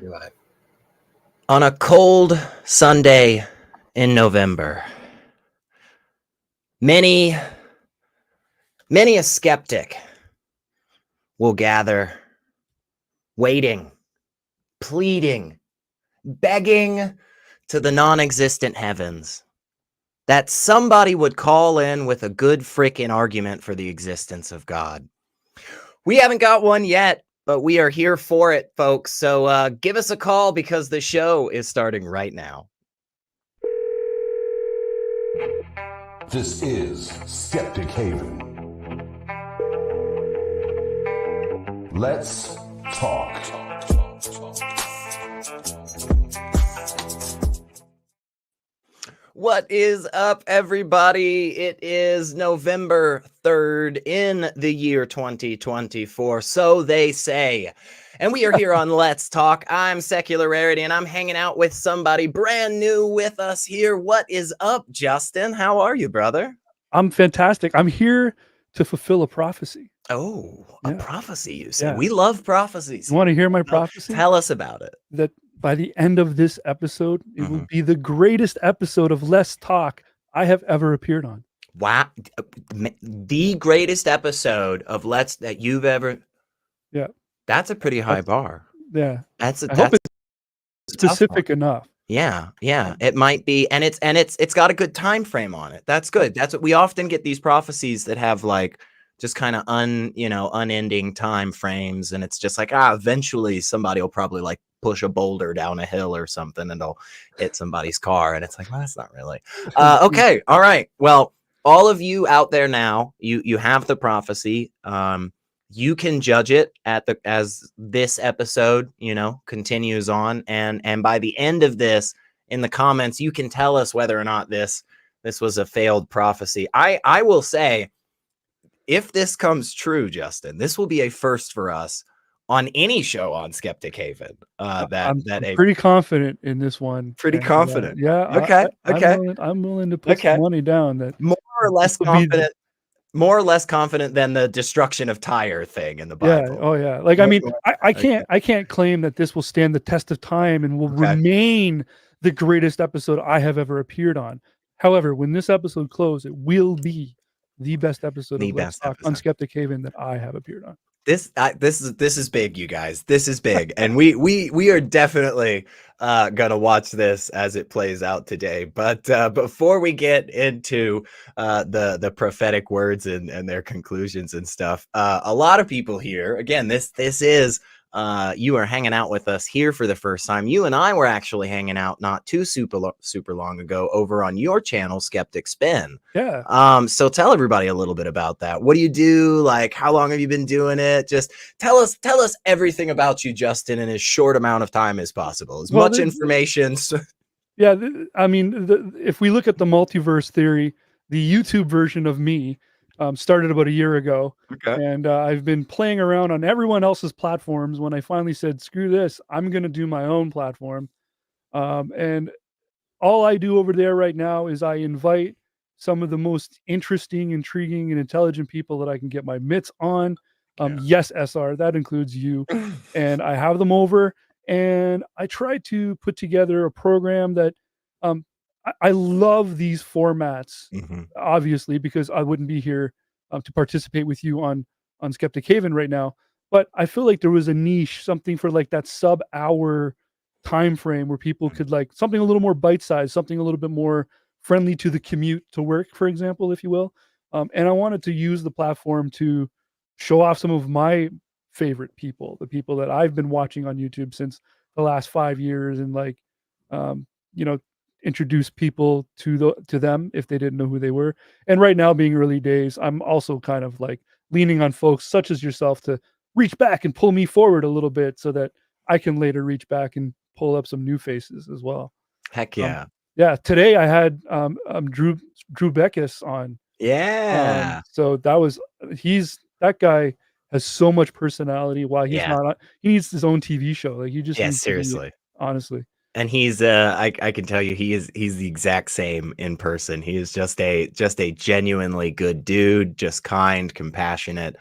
You're live. On a cold Sunday in November, many a skeptic will gather, waiting, pleading, begging to the non-existent heavens that somebody would call in with a good frickin' argument for the existence of God. We haven't got one yet, but we are here for it, folks. So give us a call because the show is starting right now. This is Skeptic Haven. Let's talk. What is up, everybody? It is November 3rd in the year 2024, so they say. And we are here on Let's Talk. I'm Secular Rarity, and I'm hanging out with somebody brand new with us here. What is up, Justin? How are you, brother? I'm fantastic. I'm here to fulfill a prophecy. Oh, a Yeah. prophecy, you say? Yeah. We love prophecies. You want to hear my prophecy? Tell us about it. That by the end of this episode, it will be the greatest episode of Let's Talk I have ever appeared on. Wow. The greatest episode of Let's that you've ever... Yeah. That's a pretty high bar. Yeah. I hope it's specific enough. Yeah, it might be, and it's got a good time frame on it. That's good. That's what we often get, these prophecies that have like just kind of unending time frames, and it's just like, eventually somebody will probably like push a boulder down a hill or something and it'll hit somebody's car, and it's like, well, that's not really okay. All right, well, all of you out there now, you have the prophecy. You can judge it as this episode, continues on, and by the end of this, in the comments, you can tell us whether or not this was a failed prophecy. I will say, if this comes true, Justin, this will be a first for us on any show on Skeptic Haven. I'm pretty confident in this one. Pretty confident. Yeah. Okay. I'm willing to put some money down that more or less confident. More or less confident than the destruction of Tyre thing in the Bible. Yeah. Oh yeah. Like, I mean, I can't claim that this will stand the test of time and will remain the greatest episode I have ever appeared on. However, when this episode closes, it will be the best episode of Let's Talk on Skeptic Haven that I have appeared on. This is big, you guys. This is big, and we are definitely gonna watch this as it plays out today. But before we get into the prophetic words and their conclusions and stuff, a lot of people here. Again, this is. You are hanging out with us here for the first time. You and I were actually hanging out not too super long ago over on your channel, Skeptic Spin. Yeah. So tell everybody a little bit about that. What do you do? Like, how long have you been doing it? Just tell us everything about you, Justin, in as short amount of time as possible. As much information. Yeah. I mean, if we look at the multiverse theory, the YouTube version of me started about a year ago. Okay. And I've been playing around on everyone else's platforms. When I finally said, screw this, I'm going to do my own platform. And all I do over there right now is I invite some of the most interesting, intriguing, and intelligent people that I can get my mitts on. Yes, SR, that includes you. And I have them over, and I try to put together a program that I love these formats, obviously, because I wouldn't be here to participate with you on Skeptic Haven right now. But I feel like there was a niche, something for like that sub-hour time frame where people could like something a little more bite-sized, something a little bit more friendly to the commute to work, for example, if you will. And I wanted to use the platform to show off some of my favorite people, the people that I've been watching on YouTube since the last 5 years, and like, introduce people to them if they didn't know who they were. And right now, being early days, I'm also kind of like leaning on folks such as yourself to reach back and pull me forward a little bit so that I can later reach back and pull up some new faces as well. Heck yeah. Yeah. Today I had Drew Beckus on. Yeah. So that guy has so much personality. While he's not, he needs his own TV show. Like, he just needs seriously, honestly. And he's I can tell you he's the exact same in person. He is just a genuinely good dude, just kind, compassionate,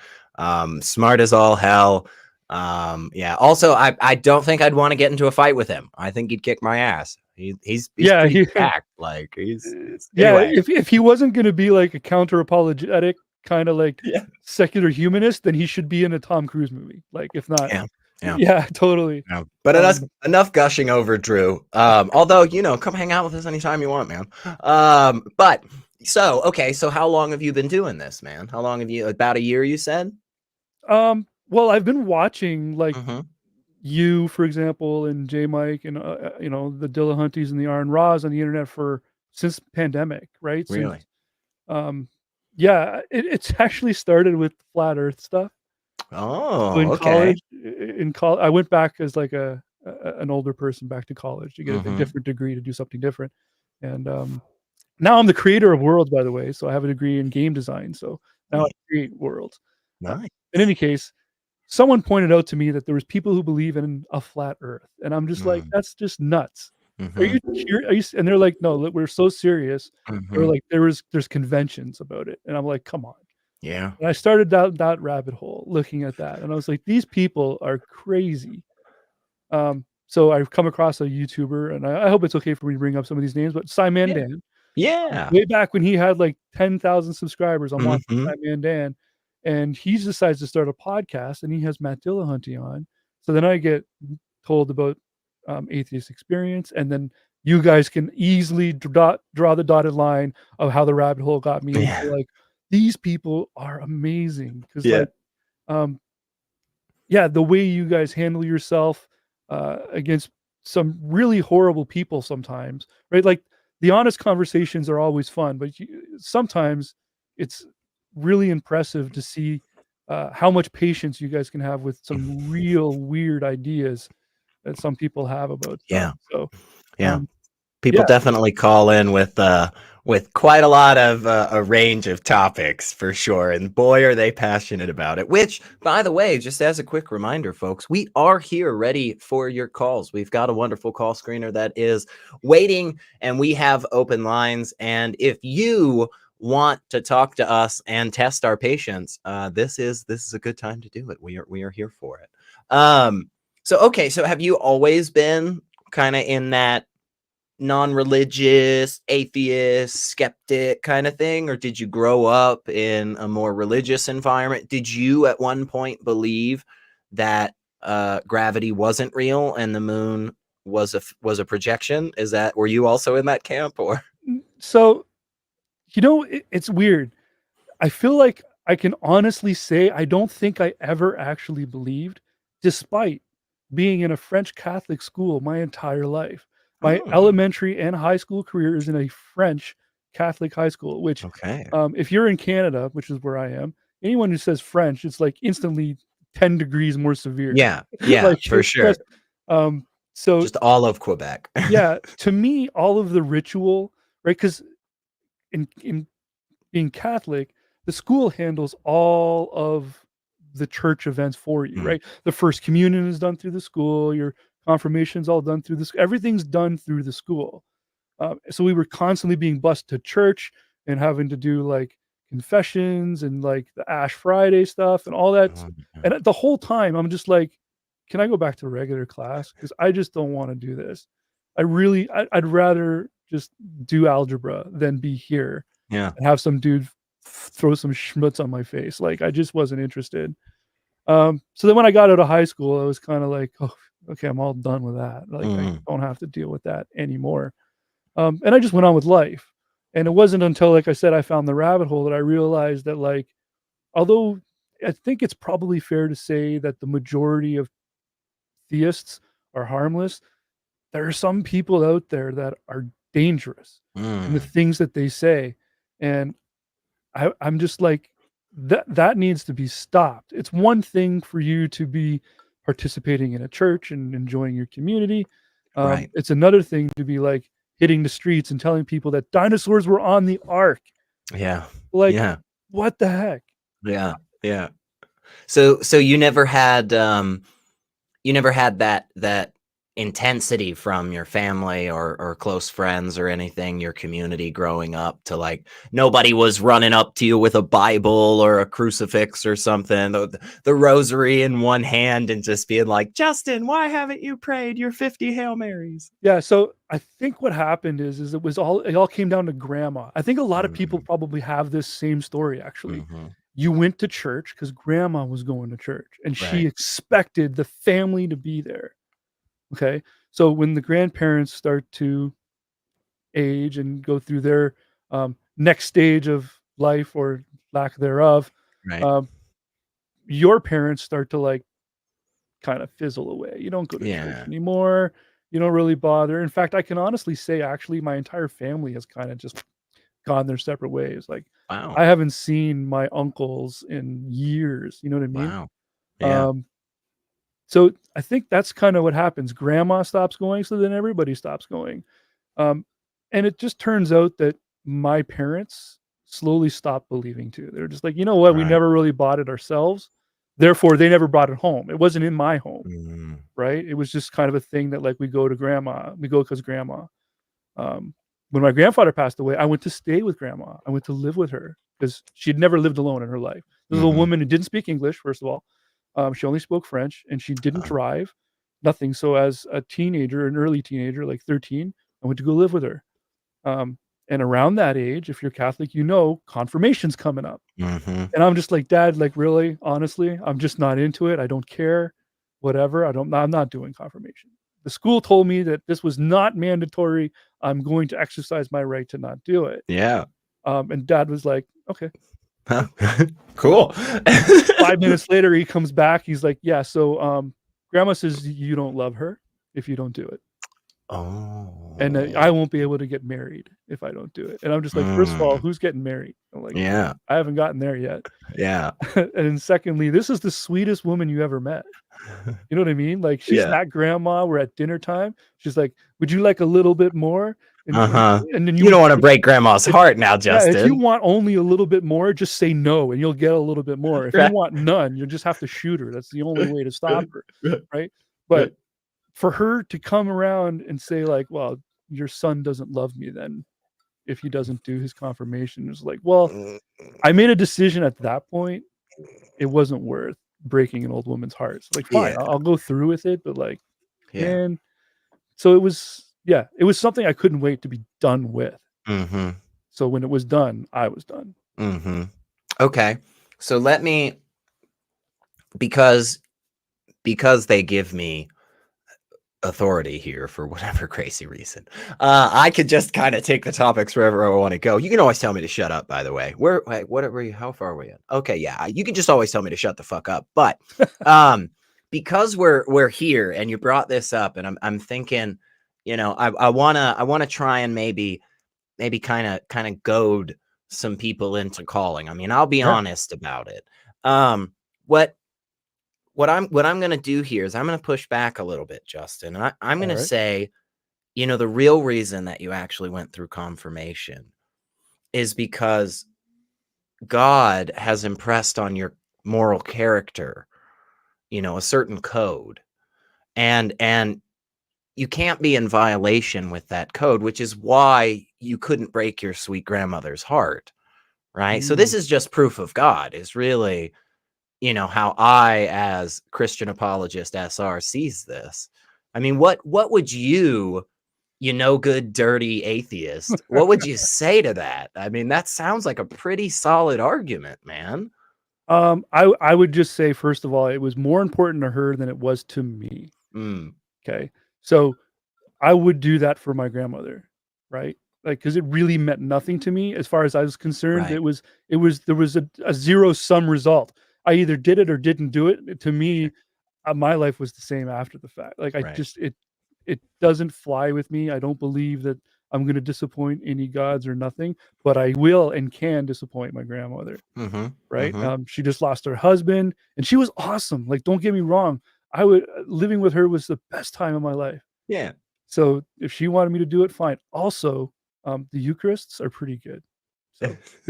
smart as all hell, Yeah. Also, I don't think I'd want to get into a fight with him. I think he'd kick my ass. He's Yeah, pretty he jacked. Like yeah, anyway. if he wasn't gonna be like a counter apologetic, kind of like Yeah. secular humanist, then he should be in a Tom Cruise movie. Like, if not, Yeah. Yeah. yeah, totally. Yeah. But enough gushing over Drew. Although, come hang out with us anytime you want, man. But okay, so how long have you been doing this, man? How long have you, about a year, you said? Well, I've been watching like Mm-hmm. you, for example, and J Mike and the Dillahunties and the Aaron Raws on the internet since pandemic, right? Since Really? yeah, it's actually started with flat Earth stuff. So Oh, in okay. college, I went back as like an older person back to college to get a Mm-hmm. different degree to do something different, and now I'm the creator of worlds, by the way. So I have a degree in game design. So now I create worlds. Uh, Nice. in any case, someone pointed out to me that there was people who believe in a flat Earth, and I'm just like, that's just nuts. Are Mm-hmm. you Are you? And they're like, no, look, we're so serious. They're Mm-hmm. like, there's conventions about it, and I'm like, come on. Yeah. And I started down that rabbit hole looking at that, and I was like, these people are crazy. So I've come across a YouTuber, and I hope it's okay for me to bring up some of these names, but Simon Yeah. Dan, Yeah. way back when he had like 10,000 subscribers, I'm watching Mm-hmm. Simon Dan, and he decides to start a podcast, and he has Matt Dillahunty on. So then I get told about Atheist Experience, and then you guys can easily draw the dotted line of how the rabbit hole got me into Yeah. like these people are amazing because Yeah. like um yeah, the way you guys handle yourself against some really horrible people sometimes, right? Like the honest conversations are always fun, but sometimes it's really impressive to see how much patience you guys can have with some real weird ideas that some people have about stuff. Yeah. So, Yeah. um, People yeah, definitely call in with quite a lot of a range of topics for sure, and boy are they passionate about it. Which, by the way, just as a quick reminder, folks, we are here ready for your calls. We've got a wonderful call screener that is waiting, and we have open lines. And if you want to talk to us and test our patience, this is a good time to do it. We are here for it. Okay, so have you always been kind of in that non-religious, atheist, skeptic kind of thing, or did you grow up in a more religious environment? Did you at one point believe that gravity wasn't real and the moon was a projection? Were you also in that camp, or? so it's weird. I feel like I can honestly say I don't think I ever actually believed, despite being in a French Catholic school my entire life. My Oh, elementary and high school career is in a French Catholic high school, which, okay. if you're in Canada, which is where I am, anyone who says French, it's like instantly 10 degrees more severe. Yeah, Like for it's sure. just, so Just all of Quebec. yeah, to me, all of the ritual, right? Because in being Catholic, the school handles all of the church events for you, Mm, right? The first communion is done through the school, your confirmation's all done through this, everything's done through the school. So we were constantly being bused to church and having to do like confessions and like the Ash Friday stuff and all that. oh, yeah. And the whole time, I'm just like, can I go back to regular class? Because I just don't want to do this. I'd rather just do algebra than be here Yeah. and have some dude throw some schmutz on my face. Like I just wasn't interested. So then when I got out of high school, I was kind of like, oh, okay, I'm all done with that. Like I Mm, don't have to deal with that anymore. And I just went on with life. And it wasn't until, like I said, I found the rabbit hole that I realized that, like, although I think it's probably fair to say that the majority of theists are harmless, there are some people out there that are dangerous in the mm, things that they say. And I'm just like, that needs to be stopped. It's one thing for you to be participating in a church and enjoying your community. right. It's another thing to be like hitting the streets and telling people that dinosaurs were on the ark. Yeah. Like, Yeah. what the heck? Yeah. Yeah. So you never had that intensity from your family or close friends or anything, your community growing up, to like nobody was running up to you with a Bible or a crucifix or something, the rosary in one hand, and just being like, Justin, why haven't you prayed your 50 Hail Marys? Yeah, so I think what happened is it all came down to grandma. I think a lot of people probably have this same story, actually. You went to church because grandma was going to church, and she Right. expected the family to be there. Okay, so when the grandparents start to age and go through their next stage of life or lack thereof, Right. um, your parents start to like kind of fizzle away. You don't go to church Yeah. anymore. You don't really bother. In fact, I can honestly say actually my entire family has kind of just gone their separate ways. Like Wow. I haven't seen my uncles in years. You know what I mean? Wow. Yeah. Um, so I think that's kind of what happens. Grandma stops going, so then everybody stops going. Um, and it just turns out that my parents slowly stopped believing too. They're just like, you know what? We Right. never really bought it ourselves. Therefore, they never brought it home. It wasn't in my home. Mm. Right? It was just kind of a thing that, like, we go to grandma. We go because grandma. Um, when my grandfather passed away, I went to stay with grandma. I went to live with her because she'd never lived alone in her life. This is a Mhm. woman who didn't speak English, first of all. She only spoke French, and she didn't Uh, drive, nothing. So as a teenager, an early teenager, like 13, I went to go live with her. And around that age, if you're Catholic, you know confirmation's coming up. mhm. And I'm just like, "Dad, like, really? Honestly, I'm just not into it. I don't care. Whatever. I'm not doing confirmation." The school told me that this was not mandatory. I'm going to exercise my right to not do it. Yeah. And Dad was like, "Okay." Huh. Cool. 5 minutes later, he comes back. He's like, "Yeah, so, grandma says you don't love her if you don't do it. And, I Oh. won't be able to get married if I don't do it." And I'm just like, "First of all, Mm. who's getting married?" I'm like, Yeah. "I haven't gotten there yet." Yeah. And then secondly, this is the sweetest woman you ever met. You know what I mean? Like, she's Yeah. that grandma, we're at dinner time, she's like, "Would you like a little bit more?" And Uh-huh. and then You you don't wanna break grandma's if heart now, yeah, if you Justin. want only a little bit more, just say no, and you'll get a little bit more. If you Right. want none, you'll just have to shoot her. That's the only way to stop her, Right. right? Right. But for her to come around and say like, "Well, your son doesn't love me then if he doesn't do his confirmation," it's like, well, Mm. I made a decision at that point. It wasn't worth breaking an old woman's heart. So, like, fine, Yeah. I'll go through with it, but, like, Yeah. man, so it was yeah, it was something I couldn't wait to be done with. Mhm. So when it was done, I was done. Mhm. Okay. So let me, because they give me authority here for whatever crazy reason. I could just kind of take the topics wherever I want to go. You can always tell me to shut up, by the way. Wait, what were you, how far are we at? Okay, yeah. You can just always tell me to shut the fuck up. But because we're here and you brought this up, and I'm thinking, I wanna try and maybe kind of goad some people into calling. I mean, I'll be Yeah, honest about it. Um, what what I'm gonna do here is I'm gonna push back a little bit, Justin. I'm gonna alright. say, the real reason that you actually went through confirmation is because God has impressed on your moral character, a certain code. And you can't be in violation with that code, which is why you couldn't break your sweet grandmother's heart, right? So Mm. this is just proof of God, is really, how I, as Christian apologist SR, sees this. I mean, what would you, good, dirty atheist, what would you say to that? I mean, that sounds like a pretty solid argument, man. I would just say, first of all, it was more important to her than it was to me, Mm, okay? So, I would do that for my grandmother, right? Like, because it really meant nothing to me as far as I was concerned. right. It was there was a zero-sum result. I either did it or didn't do it. To me, my life was the same after the fact. Like, I Right. just it doesn't fly with me. I don't believe that I'm gonna disappoint any gods or nothing, but I will and can disappoint my grandmother, Mhm. right? Mhm. She just lost her husband, and she was awesome. Like, don't get me wrong. I would living with her was the best time of my life. Yeah. So if she wanted me to do it, fine. Also, the Eucharists are pretty good.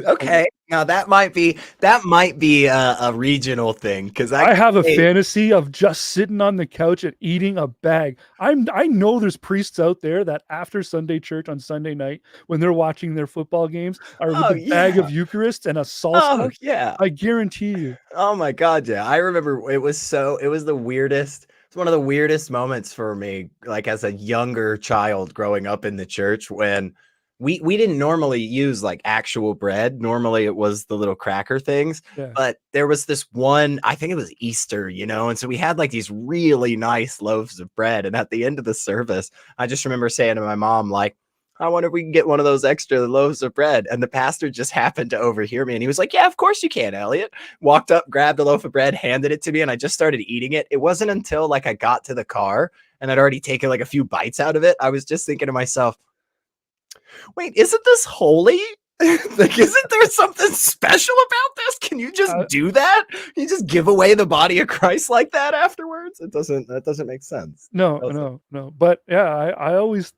Okay, now that might be a regional thing because I have a fantasy of just sitting on the couch and eating a bag. I know there's priests out there that after Sunday church on Sunday night, when they're watching their football games, are with Oh a bag yeah, of Eucharist and a oh salsa. yeah. I guarantee you. Oh my god, yeah. I remember it was the weirdest. It's one of the weirdest moments for me, like as a younger child growing up in the church when we didn't normally use like actual bread. Normally it was the little cracker things, Yeah. but there was this one, I think it was Easter, and so we had like these really nice loaves of bread. And at the end of the service, I just remember saying to my mom, like, I wonder if we can get one of those extra loaves of bread. And the pastor just happened to overhear me and he was like, yeah, of course you can, Elliot. Walked up, grabbed a loaf of bread, handed it to me, and I just started eating it. It wasn't until like I got to the car and I'd already taken like a few bites out of it. I was just thinking to myself, wait, isn't this holy? Like, isn't there something special about this? Can you just do that? Can you just give away the body of Christ like that afterwards? That doesn't make sense. No. But yeah, I always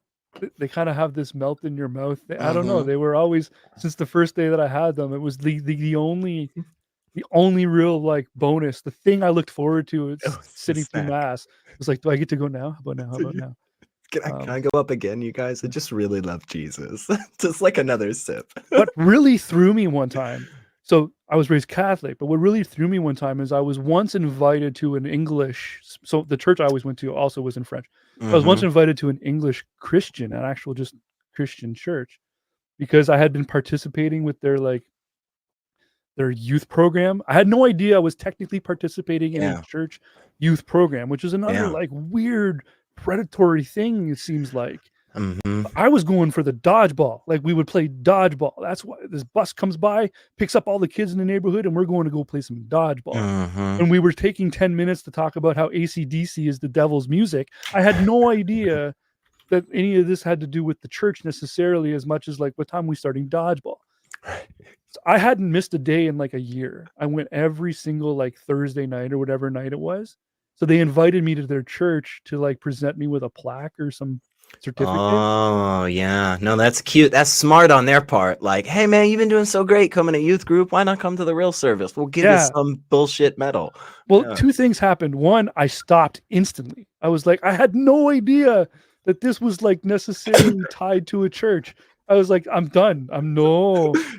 they kind of have this melt in your mouth. I don't know. They were always, since the first day that I had them, it was the only real like bonus. The thing I looked forward to is sitting through mass. It was like, do I get to go now? How about now? How about now? Can I go up again, you guys? I just really love Jesus. Just like another sip. What really threw me one time, so I was raised Catholic, but what really threw me one time is I was once invited to an English, so the church I always went to also was in French. I was once invited to an English Christian, an actual just Christian church, because I had been participating with their youth program. I had no idea I was technically participating in a church youth program, which is another like weird predatory thing, it seems like. I was going for the dodgeball. Like we would play dodgeball. That's why this bus comes by, picks up all the kids in the neighborhood, and we're going to go play some dodgeball. And we were taking 10 minutes to talk about how AC/DC is the devil's music. I had no idea that any of this had to do with the church necessarily, as much as like what time we starting dodgeball. So I hadn't missed a day in like a year. I went every single like Thursday night or whatever night it was. So they invited me to their church to like present me with a plaque or some certificate. Oh, yeah. No, that's cute. That's smart on their part. Like, hey, man, you've been doing so great coming to youth group. Why not come to the real service? We'll give you some bullshit medal. Well, two things happened. One, I stopped instantly. I was like, I had no idea that this was like necessarily tied to a church. I was like, I'm done.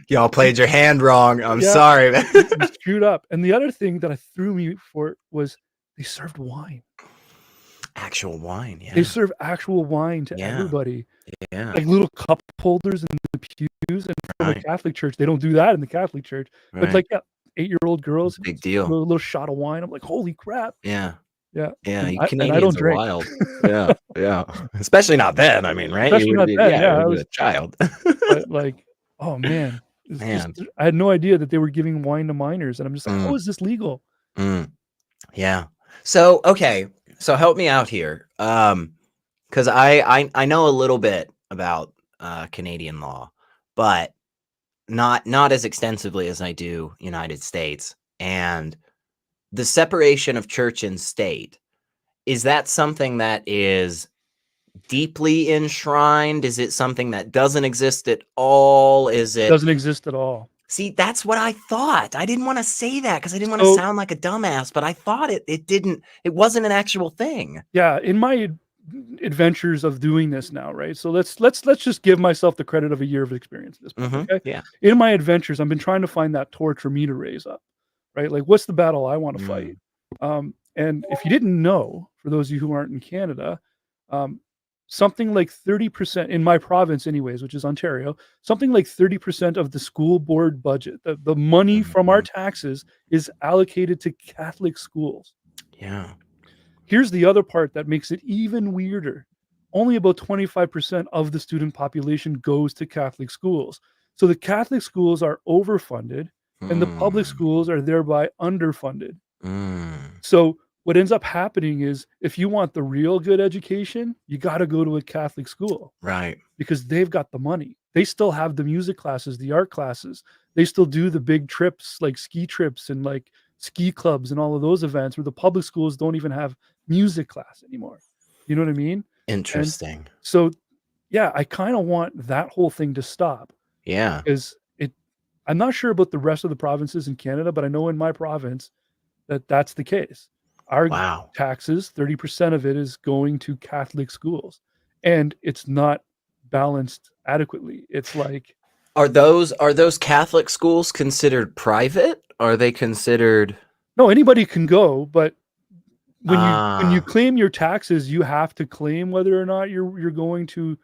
Y'all played your hand wrong. I'm sorry, man. You screwed up. And the other thing that threw me for was they served wine. Actual wine, yeah. They serve actual wine to everybody. Yeah. Like little cup holders in the pews. And from the Catholic church, they don't do that in the Catholic church. But like 8-year-old girls, big deal. A little shot of wine. I'm like, holy crap. Yeah. Yeah. Yeah. And I don't drink. Wild. Yeah. Yeah. Especially not then. I mean, right? Especially not then. Yeah. I was a child. But like, oh man. I had no idea that they were giving wine to minors. And I'm just like, how is this legal? Yeah. So, okay. So help me out here. Because I know a little bit about Canadian law, but not as extensively as I do United States. And the separation of church and state, is that something that is deeply enshrined? Is it something that doesn't exist at all? Doesn't exist at all. See, that's what I thought. I didn't want to say that because I didn't want to sound like a dumbass, but I thought it wasn't an actual thing. Yeah, in my adventures of doing this now, right? So let's just give myself the credit of a year of experience at this point. Okay? Yeah. In my adventures, I've been trying to find that torch for me to raise up, right? Like, what's the battle I want to fight? And if you didn't know, for those of you who aren't in Canada, something like 30% in my province anyways, which is Ontario, something like 30% of the school board budget, the money from our taxes, is allocated to Catholic schools. Yeah. Here's the other part that makes it even weirder. Only about 25% of the student population goes to Catholic schools. So the Catholic schools are overfunded and the public schools are thereby underfunded. So what ends up happening is if you want the real good education, you got to go to a Catholic school. Right. Because they've got the money. They still have the music classes, the art classes. They still do the big trips, like ski trips and like ski clubs and all of those events, where the public schools don't even have music class anymore. You know what I mean? Interesting. And so, yeah, I kind of want that whole thing to stop. Yeah. Because I'm not sure about the rest of the provinces in Canada, but I know in my province that's the case. Our Wow. taxes, 30% of it is going to Catholic schools, and it's not balanced adequately. It's like Are those Catholic schools considered private? Are they considered no, anybody can go, but when you ah, claim your taxes, you have to claim whether or not you're going to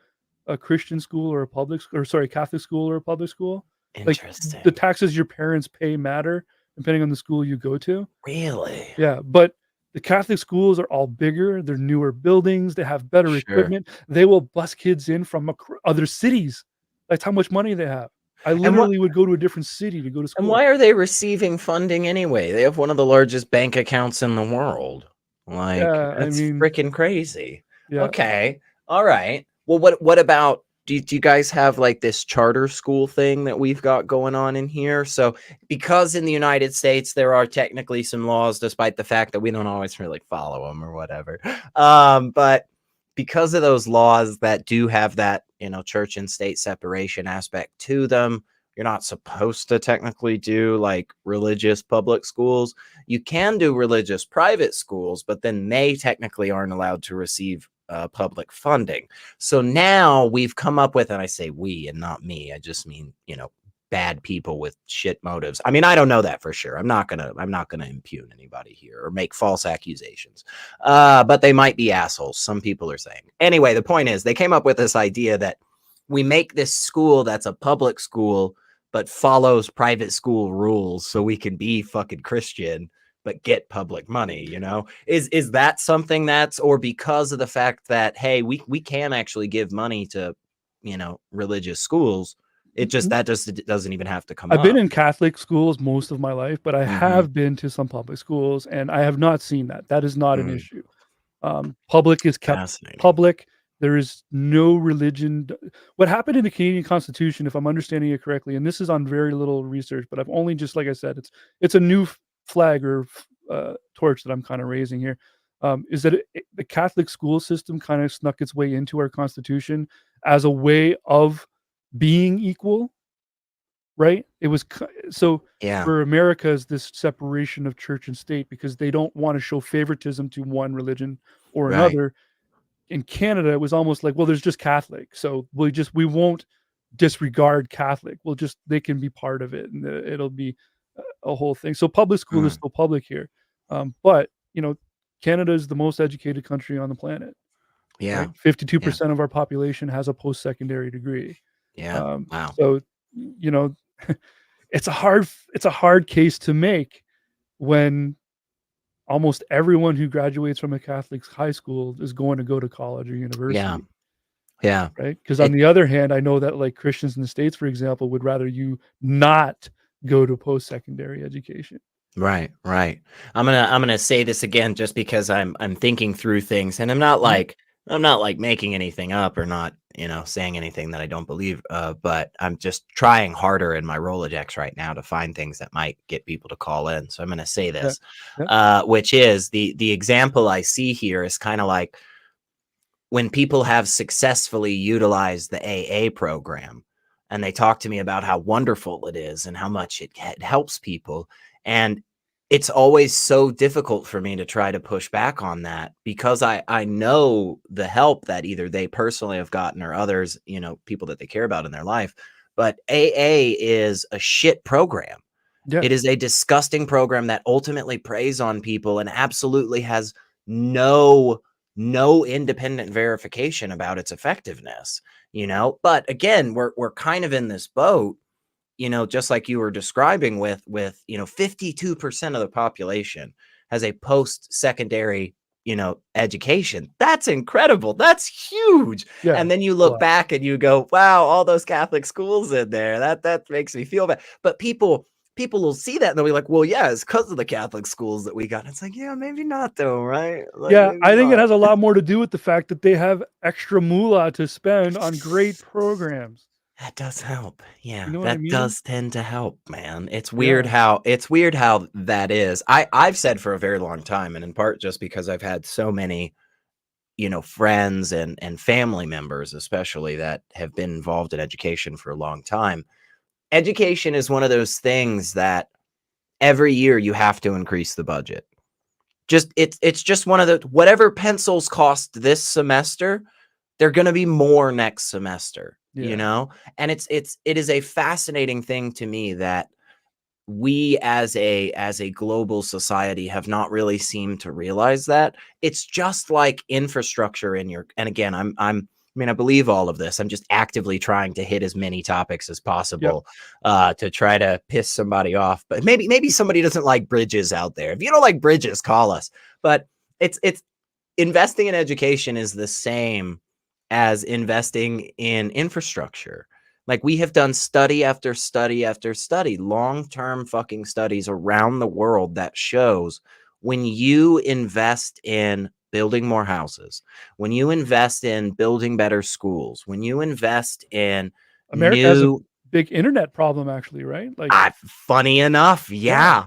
a Christian school or a Catholic school or a public school. Like, the interesting. taxes your parents pay matter depending on the school you go to. Really? Yeah, but the Catholic schools are all bigger, they're newer buildings, they have better Sure. equipment, they will bus kids in from other cities. That's how much money they have. I And what literally would go to a different city to go to and school. why are they receiving funding anyway? They have one of the largest bank accounts in the world. Like, Yeah, I that's mean, freaking crazy. yeah. Okay. All right. Well, what about do you guys have like this charter school thing that we've got going on in here? So, because in the United States there are technically some laws, despite the fact that we don't always really follow them or whatever. But because of those laws that do have that, church and state separation aspect to them, you're not supposed to technically do like religious public schools. You can do religious private schools, but then they technically aren't allowed to receive public funding. So now we've come up with, and I say we and not me, I just mean, bad people with shit motives. I mean, I don't know that for sure. I'm not gonna impugn anybody here or make false accusations. But they might be assholes. Some people are saying. Anyway, the point is they came up with this idea that we make this school that's a public school but follows private school rules so we can be fucking Christian but get public money. Is that something that's, or because of the fact that, hey, we can actually give money to religious schools, it doesn't even have to come I've been up. in Catholic schools most of my life, but I Mm-hmm. have been to some public schools, and I have not seen that. That is not an Mm, issue. Public is kept fascinating. public. There is no religion. What happened in the Canadian Constitution, if I'm understanding it correctly, and this is on very little research, but I've only just like I said, it's a new flag or torch that I'm kind of raising here. Is that the Catholic school system kind of snuck its way into our Constitution as a way of being equal, right? It was so Yeah. for America is this separation of church and state because they don't want to show favoritism to one religion or Right. another. In Canada, it was almost like, well, there's just Catholic, so we won't disregard Catholic. They can be part of it, and it'll be a whole thing. So public school is Mm, still public here, but Canada is the most educated country on the planet, yeah. right? Yeah. 52% of our population has a post-secondary degree. Yeah. Wow. So you know it's a hard case to make when almost everyone who graduates from a Catholic high school is going to go to college or Yeah. university, Yeah. right? Because on It the other hand, I know that like Christians in the States, for example, would rather you not go to post-secondary education. Right, right. I'm gonna say this again just because I'm thinking through things, and I'm not like making anything up or not, saying anything that I don't believe. But I'm just trying harder in my Rolodex right now to find things that might get people to call in. So I'm gonna say Yeah. this, Yeah. which is the example I see here is kind of like when people have successfully utilized the AA program and they talk to me about how wonderful it is and how much it helps people. And it's always so difficult for me to try to push back on that because I know the help that either they personally have gotten or others, people that they care about in their life. But AA is a shit program. Yeah. It is a disgusting program that ultimately preys on people and absolutely has no no independent verification about its effectiveness. But again, we're kind of in this boat, just like you were describing with 52% of the population has a post-secondary education. That's incredible. That's huge. Yeah. And then you A look lot. back and you go, wow, all those Catholic schools in there. That makes me feel bad. But people will see that and they'll be like, well, yeah, it's because of the Catholic schools that we got. It's like, yeah, maybe not though, right? Like Yeah, maybe I think it not. has a lot more to do with the fact that they have extra moolah to spend on great programs. That does help. You Yeah, know what I that mean? does tend to help, man. It's weird Yeah. how that is. I've said for a very long time, and in part just because I've had so many, friends and family members, especially that have been involved in education for a long time. education is one of those things that every year you have to increase the budget. It's just one of the, whatever pencils cost this semester, they're going to be more next semester, you know? And it is a fascinating thing to me that we as a global society have not really seemed to realize that. It's just like infrastructure in your, and again, I mean, I believe all of this. I'm just actively trying to hit as many topics as possible to try to piss somebody off. But maybe somebody doesn't like bridges out there. If you don't like bridges, call us. But it's investing in education is the same as investing in infrastructure. Like, we have done study after study after study, long-term fucking studies around the world that shows when you invest in building more houses, when you invest in building better schools, when you invest in America has a big internet problem, actually, right? Like, funny enough, yeah,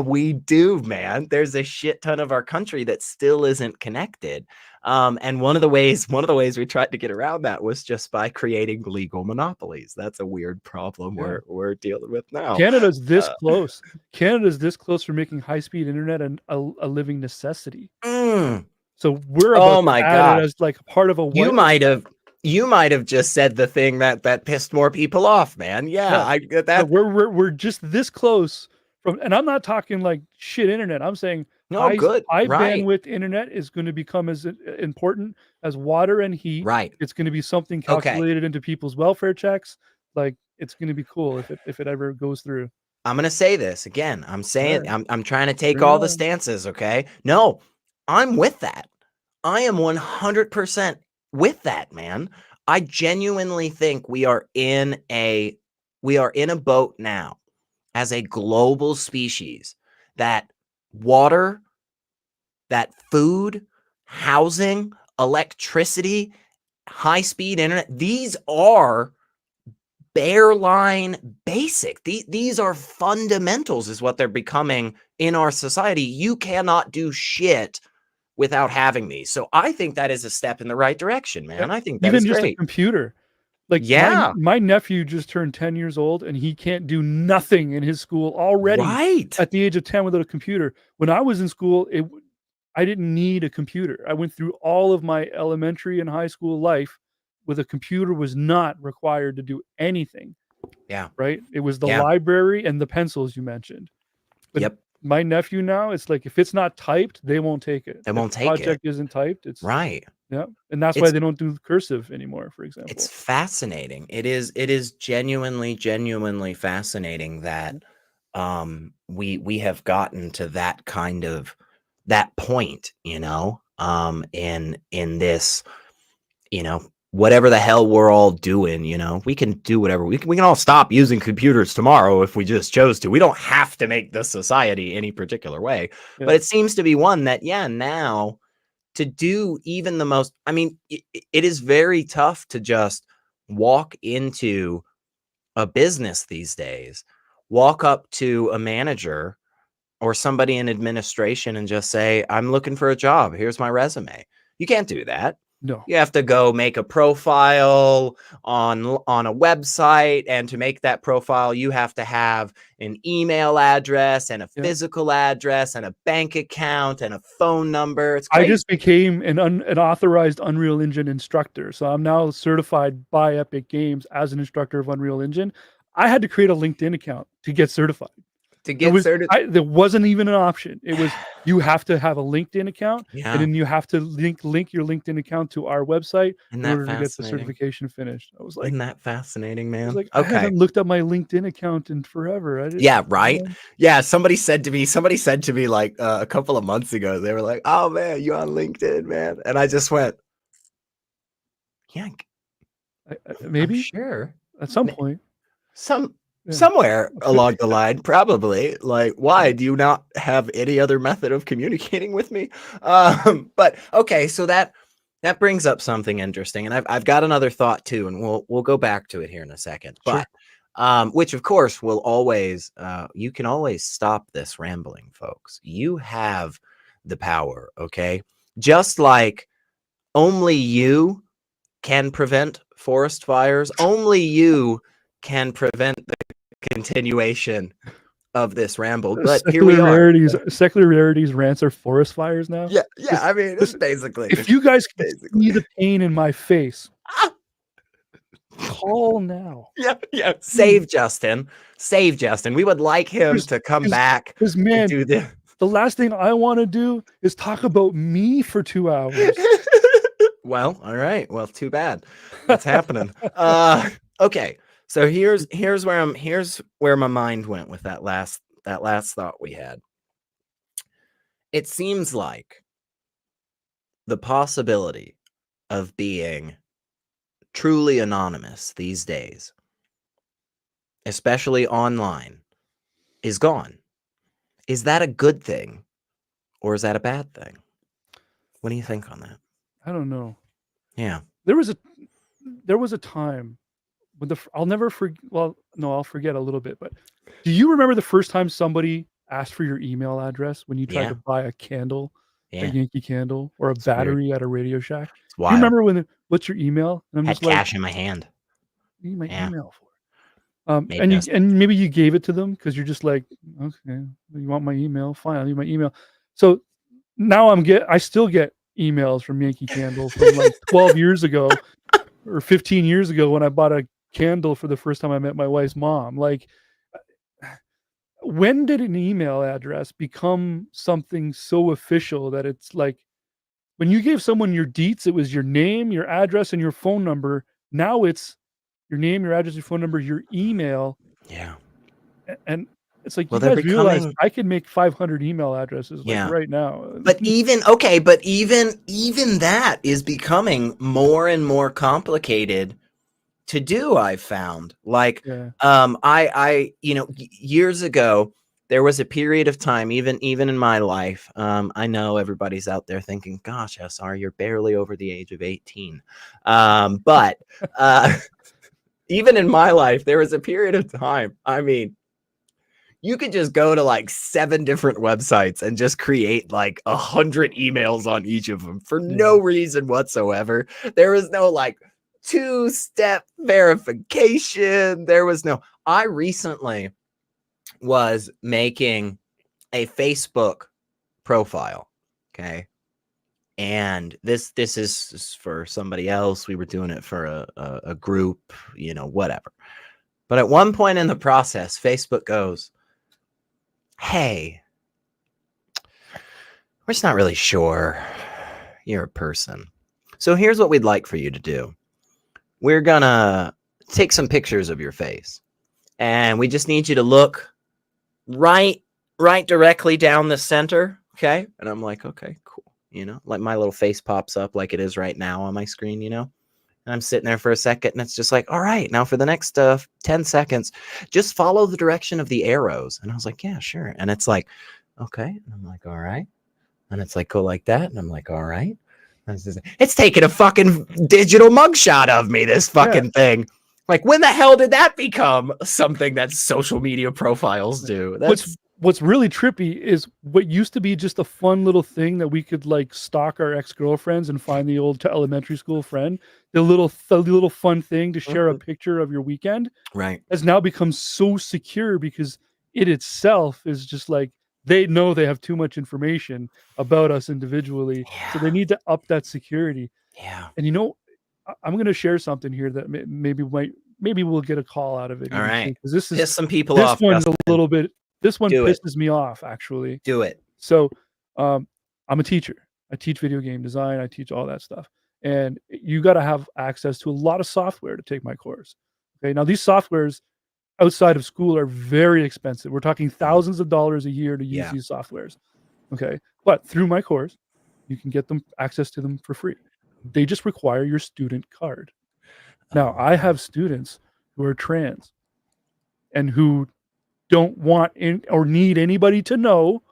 we do, man. There's a shit ton of our country that still isn't connected. And one of the ways we tried to get around that was just by creating legal monopolies. That's a weird problem we're dealing with now. Canada's this close. Canada's this close for making high-speed internet a living necessity. So we're about to add it as like part of a you might have just said the thing that pissed more people off, man. We're just this close from, and I'm not talking like shit internet. I'm saying high bandwidth internet is going to become as important as water and heat. Right. It's going to be something calculated into people's welfare checks. Like, it's going to be cool if it ever goes through. I'm going to say this again. I'm saying I'm trying to take all the stances. Okay. No, I'm with that. I am 100% with that, man. I genuinely think we are in a boat now as a global species that water, that food, housing, electricity, high-speed internet, these are bare line basic. These are fundamentals is what they're becoming in our society. You cannot do shit without having these. So I think that is a step in the right direction, man. I think that even is just great. a computer. Like, my nephew just turned 10 years old and he can't do nothing in his school already at the age of 10 without a computer. When I was in school, I didn't need a computer. I went through all of my elementary and high school life with a computer was not required to do anything. Yeah. Right? It was the library and the pencils you mentioned. But my nephew now, it's like, if it's not typed, they won't take it. They won't take it. If the project isn't typed, it's right. Yeah. And that's why they don't do cursive anymore, for example. It's fascinating. It is genuinely fascinating that we have gotten to that kind of that point, you know, in this, you know, whatever the hell we're all doing, you know, we can do whatever we can all stop using computers tomorrow if we just chose to. We don't have to make this society any particular way, but it seems to be one that, now to do even the most, I mean, it is very tough to just walk into a business these days, walk up to a manager or somebody in administration and just say, I'm looking for a job. Here's my resume. You can't do that. No. You have to go make a profile on a website, and to make that profile, you have to have an email address and a physical address and a bank account and a phone number. It's crazy. I just became an authorized Unreal Engine instructor, so I'm now certified by Epic Games as an instructor of Unreal Engine. I had to create a LinkedIn account to get certified. There wasn't even an option. It was, you have to have a LinkedIn account, and then you have to link your LinkedIn account to our website in order to get the certification finished. I was like, isn't that fascinating, man? I haven't looked up my LinkedIn account in forever. Right. Yeah, somebody said to me like a couple of months ago, they were like, "Oh man, you on LinkedIn, man?" And I just went, "Yeah, maybe, I'm sure at some point, somewhere along the line, probably. Like, why do you not have any other method of communicating with me?" But okay, so that brings up something interesting, and I've got another thought too, and we'll go back to it here in a second. But which of course will always, you can always stop this rambling, folks. You have the power, okay? Just like only you can prevent forest fires, only you can prevent the continuation of this ramble, but here we are. Secular Rarities rants are forest fires now. Yeah. I mean, it's listen, basically. if you guys can see the pain in my face, call now. Yeah. Save Justin. We would like him to come back. Because man, do this. The last thing I want to do is talk about me for 2 hours. Well, all right. Well, too bad. What's happening? Okay. So here's where my mind went with that last thought we had. It seems like the possibility of being truly anonymous these days, especially online, is gone. Is that a good thing or is that a bad thing? What do you think on that? I don't know. Yeah. There was a time when I'll never forget. Well, no, I'll forget a little bit. But do you remember the first time somebody asked for your email address when you tried to buy a candle, a Yankee Candle, or a battery at a Radio Shack? Do you remember what's your email? And I'm had just cash in my hand. What do you need my email for? And maybe you gave it to them because you're just like, okay, you want my email? Fine, I'll leave my email. So now I still get emails from Yankee Candle from like 12 years ago or 15 years ago when I bought a candle for the first time I met my wife's mom. Like, when did an email address become something so official that it's like when you gave someone your deets, it was your name, your address, and your phone number. Now it's your name, your address, your phone number, your email. Yeah. And it's like, you guys realize I can make 500 email addresses right now. But even that is becoming more and more complicated to do, I've found. Like, I years ago, there was a period of time, even in my life. I know everybody's out there thinking, gosh, SR, you're barely over the age of 18. But even in my life, there was a period of time. I mean, you could just go to like 7 different websites and just create like 100 emails on each of them for no reason whatsoever. There was no like 2-step verification. There was no. I recently was making a Facebook profile. Okay. And this is for somebody else. We were doing it for a group, whatever. But at one point in the process, Facebook goes, hey, we're just not really sure you're a person. So here's what we'd like for you to do. We're going to take some pictures of your face. And we just need you to look right directly down the center. Okay. And I'm like, okay, cool. Like my little face pops up like it is right now on my screen, And I'm sitting there for a second and it's just like, all right, now for the next 10 seconds, just follow the direction of the arrows. And I was like, yeah, sure. And it's like, okay. And I'm like, all right. And it's like, go like that. And I'm like, all right. And it's taking a fucking digital mugshot of me, this fucking thing. Like, when the hell did that become something that social media profiles do? What's really trippy is what used to be just a fun little thing that we could like stalk our ex-girlfriends and find the old elementary school friend. The little fun thing to share a picture of your weekend, right, has now become so secure because it itself is just like, they know they have too much information about us individually, so they need to up that security. Yeah. And I'm going to share something here that maybe we'll get a call out of it. All right, because this is piss some people off. This one's a little bit. This one pisses me off, actually. Do it. So, I'm a teacher. I teach video game design. I teach all that stuff. And you got to have access to a lot of software to take my course. Okay. Now, these softwares outside of school are very expensive. We're talking thousands of dollars a year to use these softwares. Okay. But through my course, you can get them access to them for free. They just require your student card. Now, I have students who are trans and who don't want or need anybody to know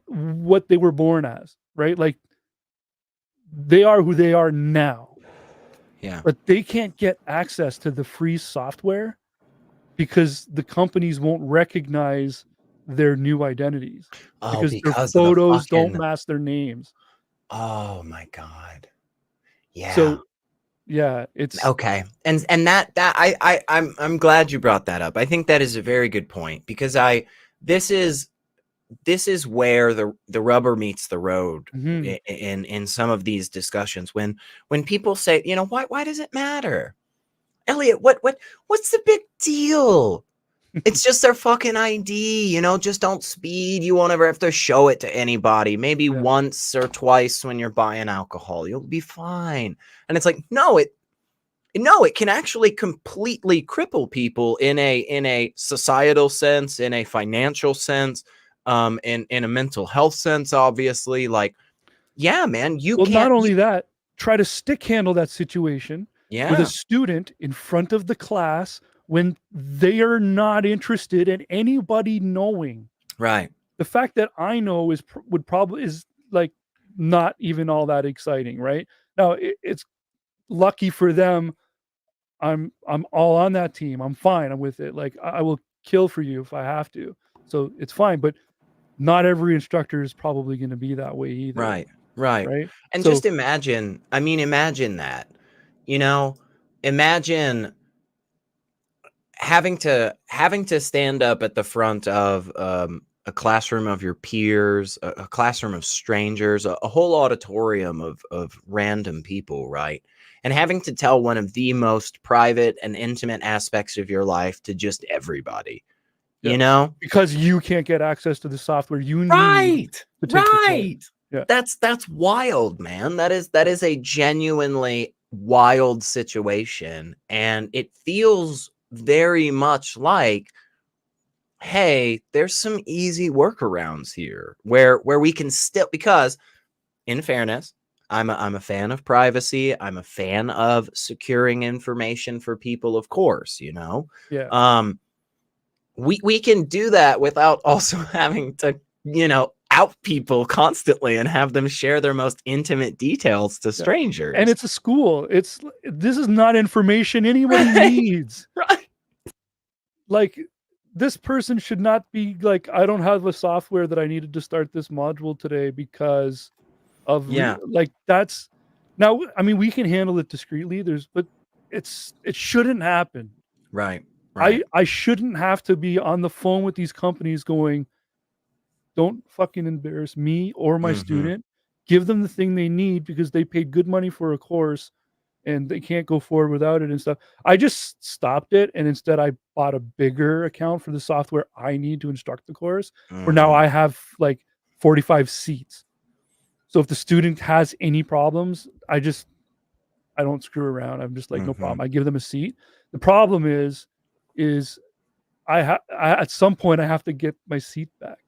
what they were born as, right? Like, they are who they are now. Yeah. But they can't get access to the free software because the companies won't recognize their new identities. Because their photos don't match their names. Oh my God. Yeah. So Yeah, it's Okay. And I'm glad you brought that up. I think that is a very good point because this is this is where the rubber meets the road mhm. in some of these discussions when people say, you know, why does it matter? Elliot, what's the big deal? It's just their fucking ID, you know, just don't speed. You won't ever have to show it to anybody. Maybe Yeah. once or twice when you're buying alcohol, you'll be fine. And it's like, no, it can actually completely cripple people in a societal sense, in a financial sense, in a mental health sense, obviously. Like, yeah, man, you Well, not can't only that, try to stick handle that situation with a yeah, student in front of the class when they are not interested in anybody knowing. right, The fact that I know would probably is like not even all that exciting, right? Now it's lucky for them. I'm all on that team. I'm fine. I'm with it. Like I will kill for you if I have to. So it's fine. But not every instructor is probably going to be that way either, right, right. right? And So just imagine, I mean, imagine that, you know, imagine having to stand up at the front of a classroom of your peers, a classroom of strangers, a whole auditorium of random people, right? And having to tell one of the most private and intimate aspects of your life to just everybody, yeah, you know? because you can't get access to the software you need Right. to take the course. Right. Yeah. That's wild, man. That is a genuinely wild situation, and it feels very much like, hey, there's some easy workarounds here where we can still, because in fairness, I'm a fan of privacy. I'm a fan of securing information for people, of course, you know. Yeah. Um we can do that without also having to, you know, out people constantly and have them share their most intimate details to Yeah. And strangers. it's a school. This is not information anybody Right. needs. Right. Like, this person should not be like, "I don't have the software that I needed to start this module today because of Yeah. like, that's now, I mean, we can handle it discreetly, but it shouldn't happen. Right. Right. I shouldn't have to be on the phone with these companies going, "Don't fucking embarrass me or my Mhm. student. Give them the thing they need because they paid good money for a course and they can't go forward without it and stuff." I just stopped it, and instead I bought a bigger account for the software I need to instruct the course, where now Mhm. I have, like, 45 seats. So if the student has any problems, I don't screw around. I'm just like, "No Mhm. problem." I give them a seat. The problem is I at some point, I have to get my seat back,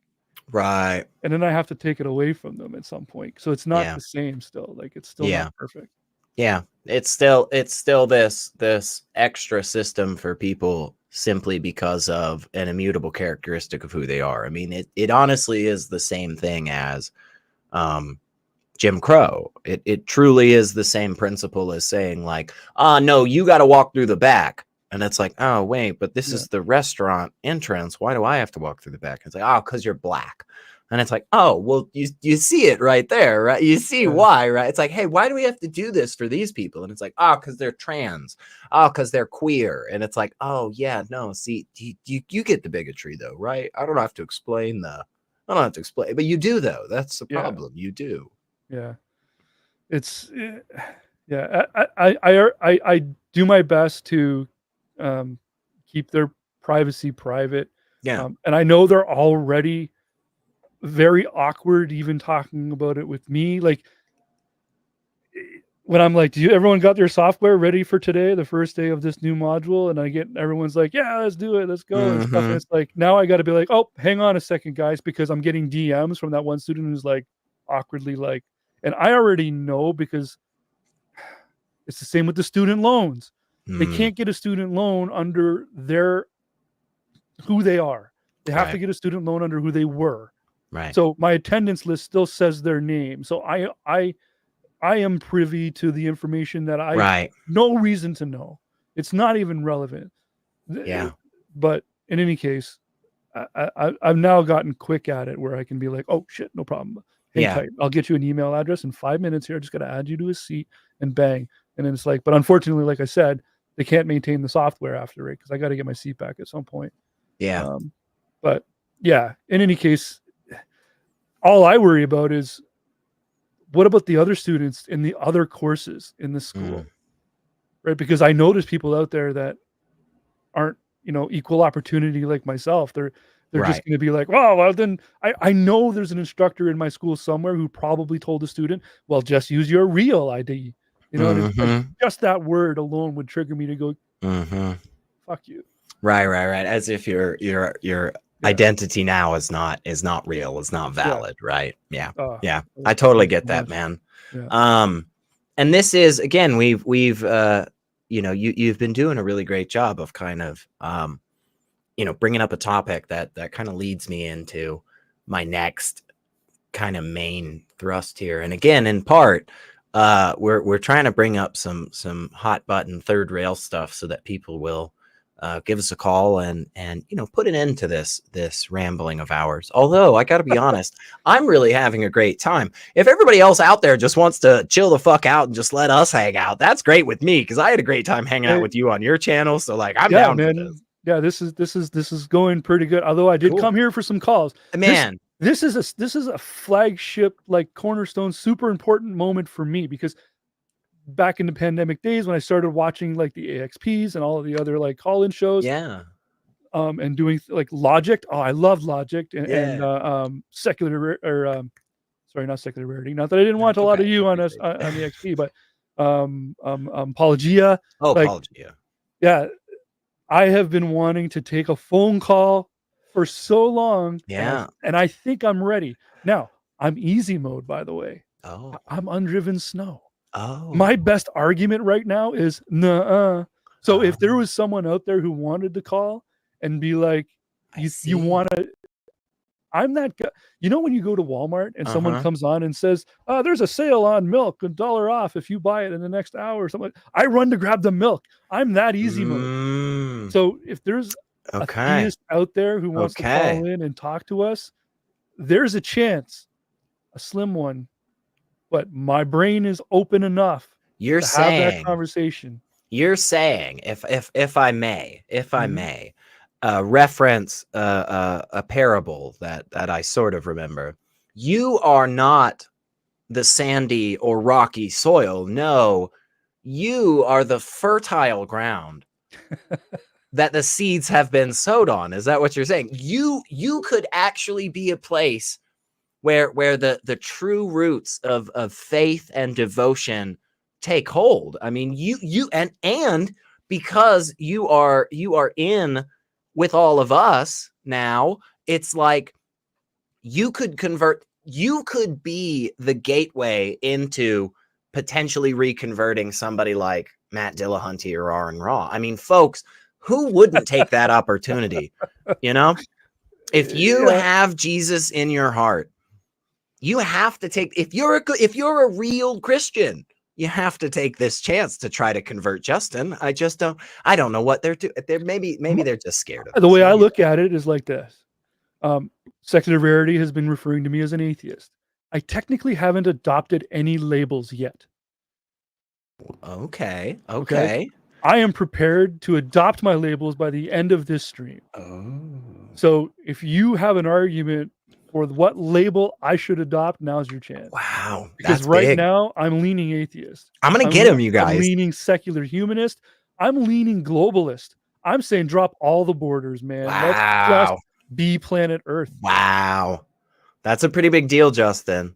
Right. and then I have to take it away from them at some point. So it's not Yeah. the same still, like, it's still not Yeah. perfect. Yeah. It's still this extra system for people simply because of an immutable characteristic of who they are. I mean, it honestly is the same thing as um Jim Crow. It truly is the same principle as saying like, no, you got to walk through the back. And it's like, oh, wait, but this Yeah, is the restaurant entrance. Why do I have to walk through the back? It's like, oh, because you're black. And it's like, oh, well, you see it right there, right? You see yeah, why, right? It's like, hey, why do we have to do this for these people? And it's like, oh, because they're trans. Oh, because they're queer. And it's like, oh, yeah, no, see, you get the bigotry though, right? I don't have to explain, but you do though. That's the yeah, problem. You do. yeah. It's yeah, I do my best to, um, keep their privacy private, Yeah. and I know they're already very awkward even talking about it with me, like, when I'm like, "Do you everyone got their software ready for today, the first day of this new module?" And everyone's like, "Yeah, let's do it, let's go," and stuff, and Mhm. it's like, now I gotta be like, "Oh, hang on a second, guys," because I'm getting DMs from that one student who's, like, awkwardly, like, and I already know because it's the same with the student loans. They Mm. can't get a student loan under their who they are. They have to Right. get a student loan under who they were. Right. So my attendance list still says their name. So I am privy to the information that I Right. no reason to know. It's not even relevant. Yeah. But in any case, I've now gotten quick at it where I can be like, "Oh shit, no problem." hang Yeah. tight. I'll get you an email address in 5 minutes here. I just got to add you to a seat and bang. And then it's like, but unfortunately, like I said, they can't maintain the software after it because I got to get my seat back at some point. Yeah. But yeah, in any case, all I worry about is what about the other students in the other courses in the school, right? Because I know there's people out there that aren't, equal opportunity like myself. They're just Right. going to be like, well, then I know there's an instructor in my school somewhere who probably told a student, well, just use your real ID. And it's like just that word alone would trigger me to go, fuck you. Right. As if your identity now is not real, is not valid, right? Yeah. Yeah. I totally get that, man. Yeah. And this is, again, we've you've been doing a really great job of kind of bringing up a topic that kind of leads me into my next kind of main thrust here. And again, in part, we're trying to bring up some hot button third rail stuff so that people will give us a call and put an end to this rambling of ours. Although I got to be honest, I'm really having a great time. If everybody else out there just wants to chill the fuck out and just let us hang out, that's great with me, because I had a great time hanging out with you on your channel. So like, I'm down for this. Yeah, this is going pretty good. Although I did come here for some calls. Man, this is a flagship, like, cornerstone, super important moment for me, because back in the pandemic days when I started watching like the AXPs and all of the other like call-in shows, and doing like Logic. Oh, I love Logic and secular sorry, not secular rarity. Not that I didn't watch a lot of you on the XP, but Apologia. Apologia. Yeah, I have been wanting to take a phone call for so long. Yeah, and I think I'm ready now. I'm easy mode, by the way. Oh, I'm undriven snow. Oh, my best argument right now is nuh-uh. So if there was someone out there who wanted to call and be like, you want to, I'm that guy. When you go to Walmart and someone comes on and says, there's a sale on milk, $1 off if you buy it in the next hour or something, I run to grab the milk. I'm that easy mode. So if there's a theist out there who wants to call in and talk to us, there's a chance, a slim one, but my brain is open enough to have that conversation. You're saying, if I may, reference a parable that I sort of remember. You are not the sandy or rocky soil. No, you are the fertile ground that the seeds have been sowed on. Is that what you're saying? You could actually be a place where the true roots of faith and devotion take hold. I mean, you and because you are in with all of us now, it's like you could convert. You could be the gateway into potentially reconverting somebody like Matt Dillahunty or Aaron Raw. I mean, folks, who wouldn't take that opportunity? If you have Jesus in your heart, you have to take, if you're a real Christian, you have to take this chance to try to convert Justin. I don't know what they're doing. Maybe they're just scared of the way I look at it is like this. Secular Rarity has been referring to me as an atheist. I technically haven't adopted any labels yet. Okay. I am prepared to adopt my labels by the end of this stream. So if you have an argument for what label I should adopt, now's your chance. Wow. Because right now I'm leaning atheist. I'm going to get him, you guys. I'm leaning secular humanist. I'm leaning globalist. I'm saying drop all the borders, man. Wow. Let's just be planet Earth. Wow. That's a pretty big deal, Justin.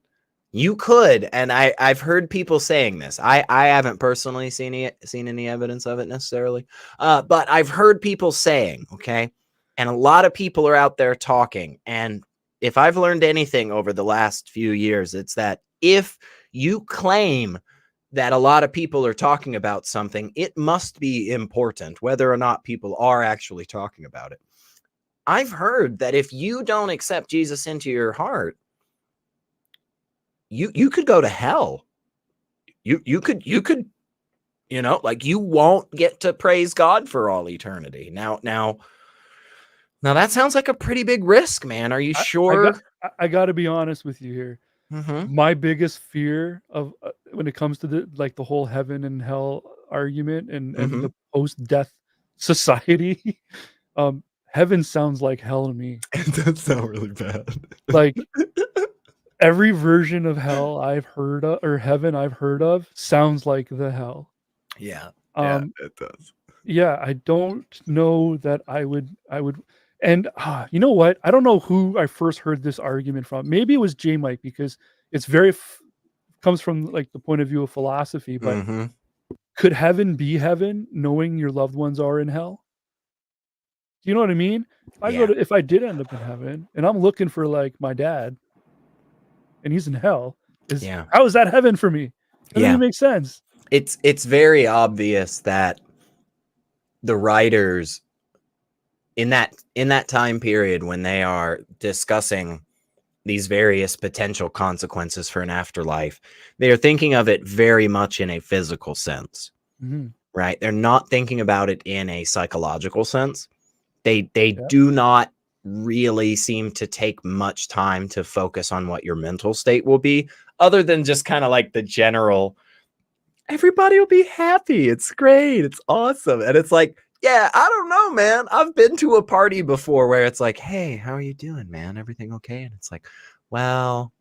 You could, and I've heard people saying this. I haven't personally seen any evidence of it necessarily, but I've heard people saying, okay, and a lot of people are out there talking, and if I've learned anything over the last few years, it's that if you claim that a lot of people are talking about something, it must be important, whether or not people are actually talking about it. I've heard that if you don't accept Jesus into your heart, you could go to hell. You could, like, you won't get to praise God for all eternity. Now that sounds like a pretty big risk, man. Are you sure? I got to be honest with you here. My biggest fear of when it comes to the whole heaven and hell argument and the post-death society, heaven sounds like hell to me. It does sound really bad. Like every version of hell I've heard of, or heaven I've heard of, sounds like the hell. Yeah, Um, it does. yeah, I don't know that I would, and you know what? I don't know who I first heard this argument from. Maybe it was J Mike because it's comes from like the point of view of philosophy. But could heaven be heaven, knowing your loved ones are in hell? Do you know what I mean? If I did end up in heaven and I'm looking for like my dad, and he's in hell, how is that heaven for me? Doesn't even make sense. It's very obvious that the writers in that time period, when they are discussing these various potential consequences for an afterlife, they are thinking of it very much in a physical sense, right? They're not thinking about it in a psychological sense. They do not really seem to take much time to focus on what your mental state will be, other than just kind of like the general, everybody will be happy. It's great. It's awesome. And it's like, yeah, I don't know, man. I've been to a party before where it's like, hey, how are you doing, man? Everything okay? And it's like, well,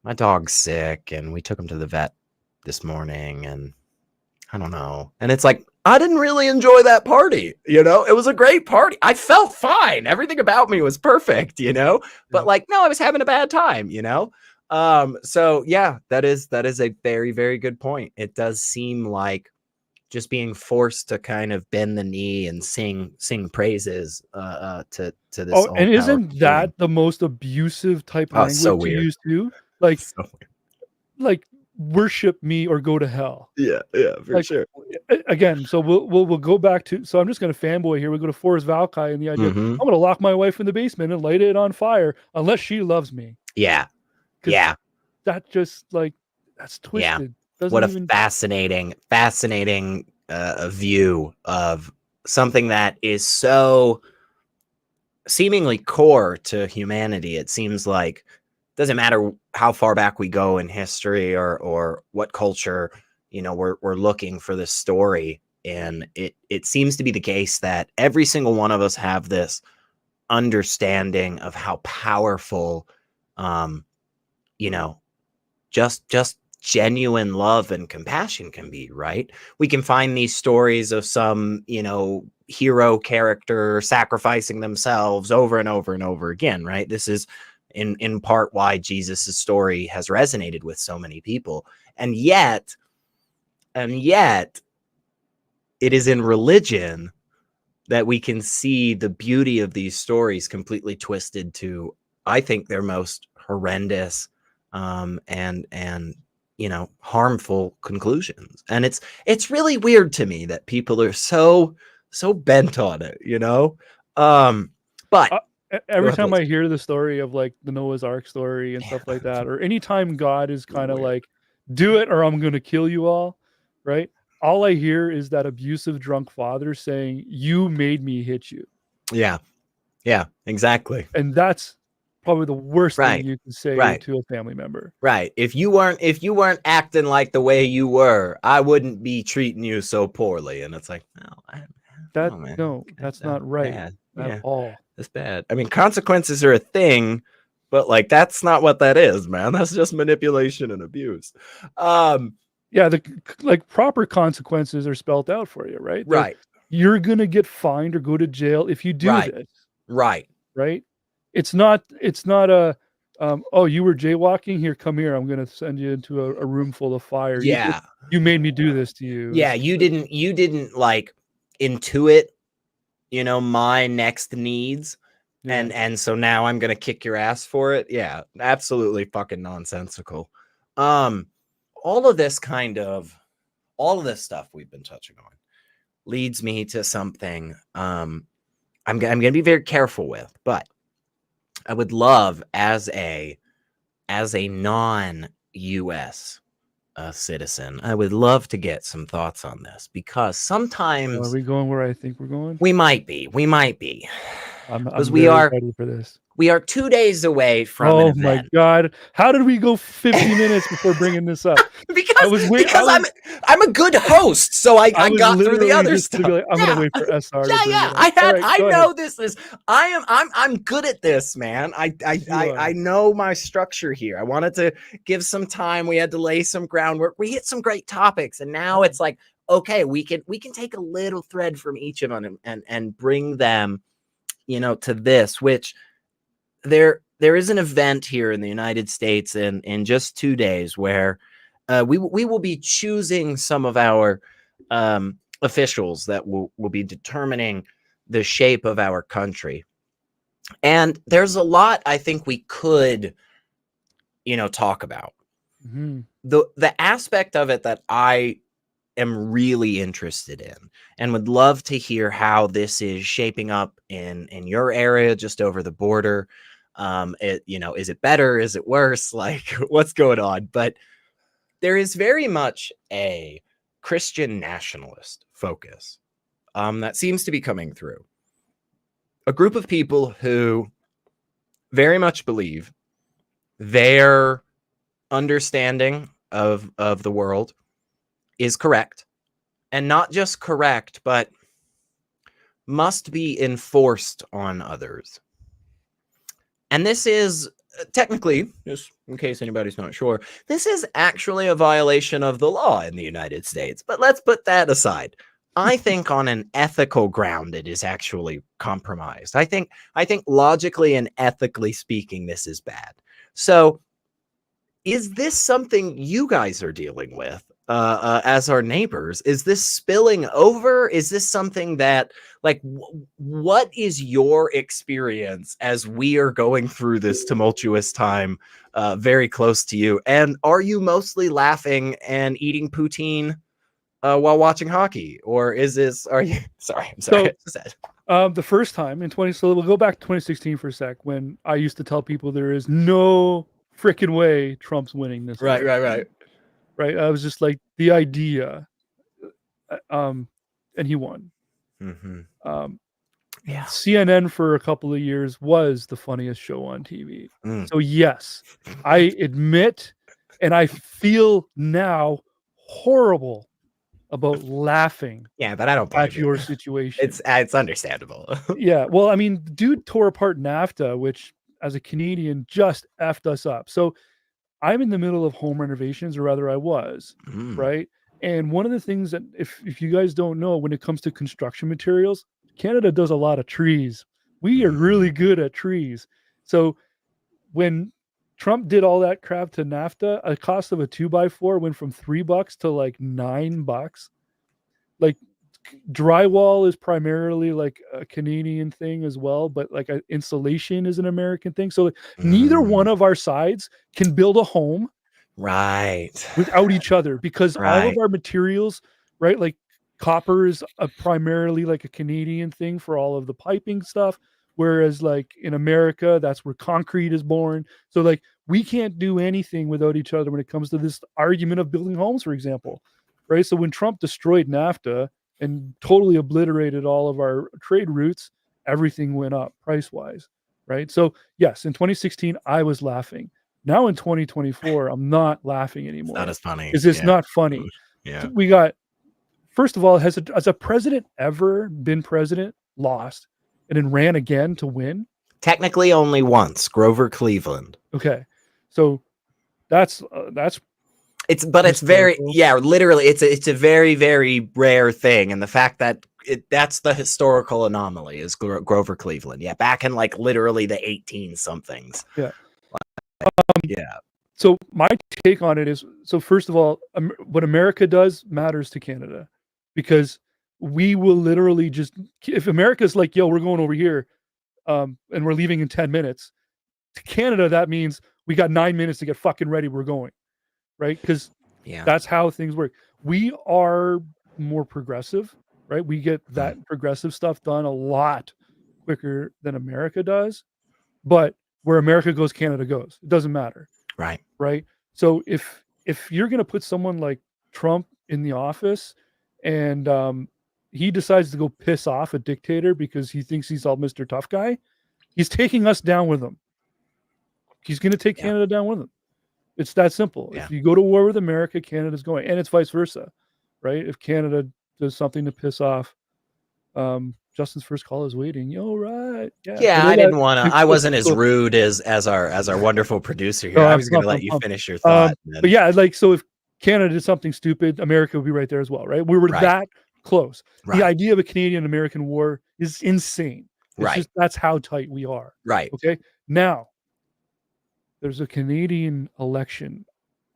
my dog's sick and we took him to the vet this morning and I don't know. And it's like, I didn't really enjoy that party. It was a great party. I felt fine. Everything about me was perfect, but like, no, I was having a bad time, So yeah, that is a very, very good point. It does seem like just being forced to kind of bend the knee and sing praises to this. Oh, and isn't that the most abusive type language to use too? Like, like worship me or go to hell. Yeah, for sure. Again, so we'll go back to. So I'm just gonna fanboy here. We go to Forrest Valkai and the idea I'm gonna lock my wife in the basement and light it on fire unless she loves me. Yeah. That just that's twisted. What a fascinating view of something that is so seemingly core to humanity. It seems like doesn't matter how far back we go in history or what culture, we're looking for this story. And it seems to be the case that every single one of us have this understanding of how powerful, just genuine love and compassion can be, right? We can find these stories of some, hero character sacrificing themselves over and over and over again, right? This is in part why Jesus's story has resonated with so many people. And yet it is in religion that we can see the beauty of these stories completely twisted to, I think, their most horrendous and harmful conclusions. And it's really weird to me that people are so bent on it, but every time I hear the story of like the Noah's Ark story and stuff like that, or anytime God is kind of like, do it or I'm going to kill you all, right? All I hear is that abusive drunk father saying, you made me hit you. Yeah, exactly. And that's probably the worst thing you can say to a family member. Right. If you weren't acting like the way you were, I wouldn't be treating you so poorly. And it's like, no, that's not right at all. That's bad. I mean, consequences are a thing, but like, that's not what that is, man. That's just manipulation and abuse. The proper consequences are spelled out for you, right? Right. You're going to get fined or go to jail if you do this. Right. It's not a, oh, you were jaywalking? Here, come here. I'm going to send you into a room full of fire. Yeah. You made me do this to you. Yeah. You didn't like intuit, my next needs. Yeah. And so now I'm going to kick your ass for it. Yeah. Absolutely fucking nonsensical. All of this stuff we've been touching on leads me to something I'm going to be very careful with, but I would love as a non-US citizen, I would love to get some thoughts on this, because sometimes are we going where I think we're going? We might be. I'm because very ready for this. we are 2 days away from an Oh my event. god. How did we go 50 minutes before bringing this up? Because was I'm a good host, so I I was got through the literally other just gonna be stuff. like, I'm gonna wait for SR to bring it up. I Alright, go ahead. know this is I'm good at this, man. I know my structure here. I wanted to give some time. We had to lay some groundwork. We hit some great topics, and now it's like, okay, we can take a little thread from each of them and bring them, to this, which there is an event here in the United States in just 2 days where we will be choosing some of our officials that will be determining the shape of our country. And there's a lot I think we could, talk about. Mm-hmm. The aspect of it that I am really interested in and would love to hear how this is shaping up in your area just over the border. Is it better? Is it worse? Like, what's going on? But there is very much a Christian nationalist focus that seems to be coming through. A group of people who very much believe their understanding of the world is correct, and not just correct, but must be enforced on others. And this is technically, just in case anybody's not sure, this is actually a violation of the law in the United States. But let's put that aside. I think on an ethical ground, it is actually compromised. I think logically and ethically speaking, this is bad. So is this something you guys are dealing with as our neighbors? Is this spilling over? Is this something that, like, what is your experience as we are going through this tumultuous time very close to you? And are you mostly laughing and eating poutine while watching hockey? Or are you, sorry, I'm sorry. The first time so we'll go back to 2016 for a sec, when I used to tell people there is no freaking way Trump's winning this. Right. Right. I was just like, the idea, and he won. Mm-hmm. Yeah. CNN for a couple of years was the funniest show on TV. So yes, I admit, and I feel now horrible about laughing. Yeah, but I don't blame at your situation. It's understandable. Yeah. Well, I mean, dude tore apart NAFTA, which as a Canadian just effed us up. So I'm in the middle of home renovations, or rather I was, right? And one of the things that, if you guys don't know, when it comes to construction materials, Canada does a lot of trees. We are really good at trees. So when Trump did all that crap to NAFTA, a cost of a 2x4 went from $3 to like $9. Like, drywall is primarily like a Canadian thing as well, but like insulation is an American thing. So neither one of our sides can build a home without each other, because all of our materials, right? Like copper is primarily like a Canadian thing for all of the piping stuff. Whereas like in America, that's where concrete is born. So like we can't do anything without each other when it comes to this argument of building homes, for example, right? So when Trump destroyed NAFTA and totally obliterated all of our trade routes, everything went up price-wise, right? So yes, in 2016, I was laughing. Now in 2024, I'm not laughing anymore. Not as funny. Is this not funny? Yeah. We got, first of all, has a president ever been president, lost, and then ran again to win? Technically only once, Grover Cleveland. Okay. So that's it's very, literally it's a very, very rare thing. And the fact that that's the historical anomaly is Grover Cleveland. Yeah. Back in like literally the 18 somethings. Yeah. Yeah. So my take on it is, so first of all, what America does matters to Canada, because we will literally just, if America's like, yo, we're going over here, and we're leaving in 10 minutes, to Canada, that means we got 9 minutes to get fucking ready. We're going, right? Because that's how things work. We are more progressive, right? We get that progressive stuff done a lot quicker than America does. But where America goes, Canada goes. It doesn't matter. Right. Right. So if you're going to put someone like Trump in the office, and he decides to go piss off a dictator because he thinks he's all Mr. Tough Guy, he's taking us down with him. He's going to take Canada down with him. It's that simple. Yeah. If you go to war with America, Canada's going, and it's vice versa, right? If Canada does something to piss off, Justin's first call is waiting. Yo, right? Yeah, I didn't want to. I wasn't as rude as our wonderful producer here. I was going to let you finish your thought. But yeah, like, so if Canada did something stupid, America would be right there as well, right? We were that close. The idea of a Canadian-American war is insane. It's just, that's how tight we are. Right. Okay. Now, there's a Canadian election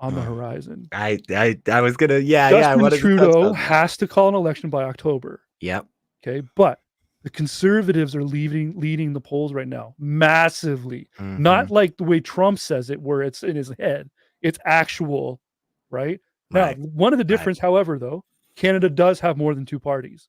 on the horizon. I was gonna. Justin Trudeau has to call an election by October. Yep. Okay, but the Conservatives are leading the polls right now massively. Not like the way Trump says it, where it's in his head. It's actual, right? Now, one of the difference, however, though, Canada does have more than two parties.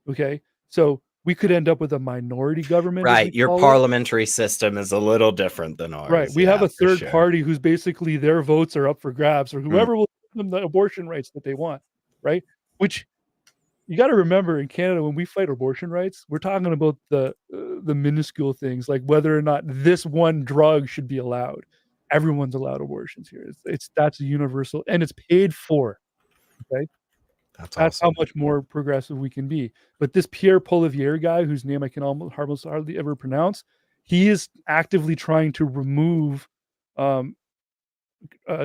Okay, so we could end up with a minority government. Right, your parliamentary system is a little different than ours. Right, we have a third party who's basically their votes are up for grabs, or whoever will give them the abortion rights that they want. Right, which you got to remember in Canada, when we fight abortion rights, we're talking about the minuscule things, like whether or not this one drug should be allowed. Everyone's allowed abortions here. That's a universal, and it's paid for. Okay, that's awesome. How much more progressive we can be. But this Pierre Poilievre guy, whose name I can almost hardly ever pronounce, he is actively trying to remove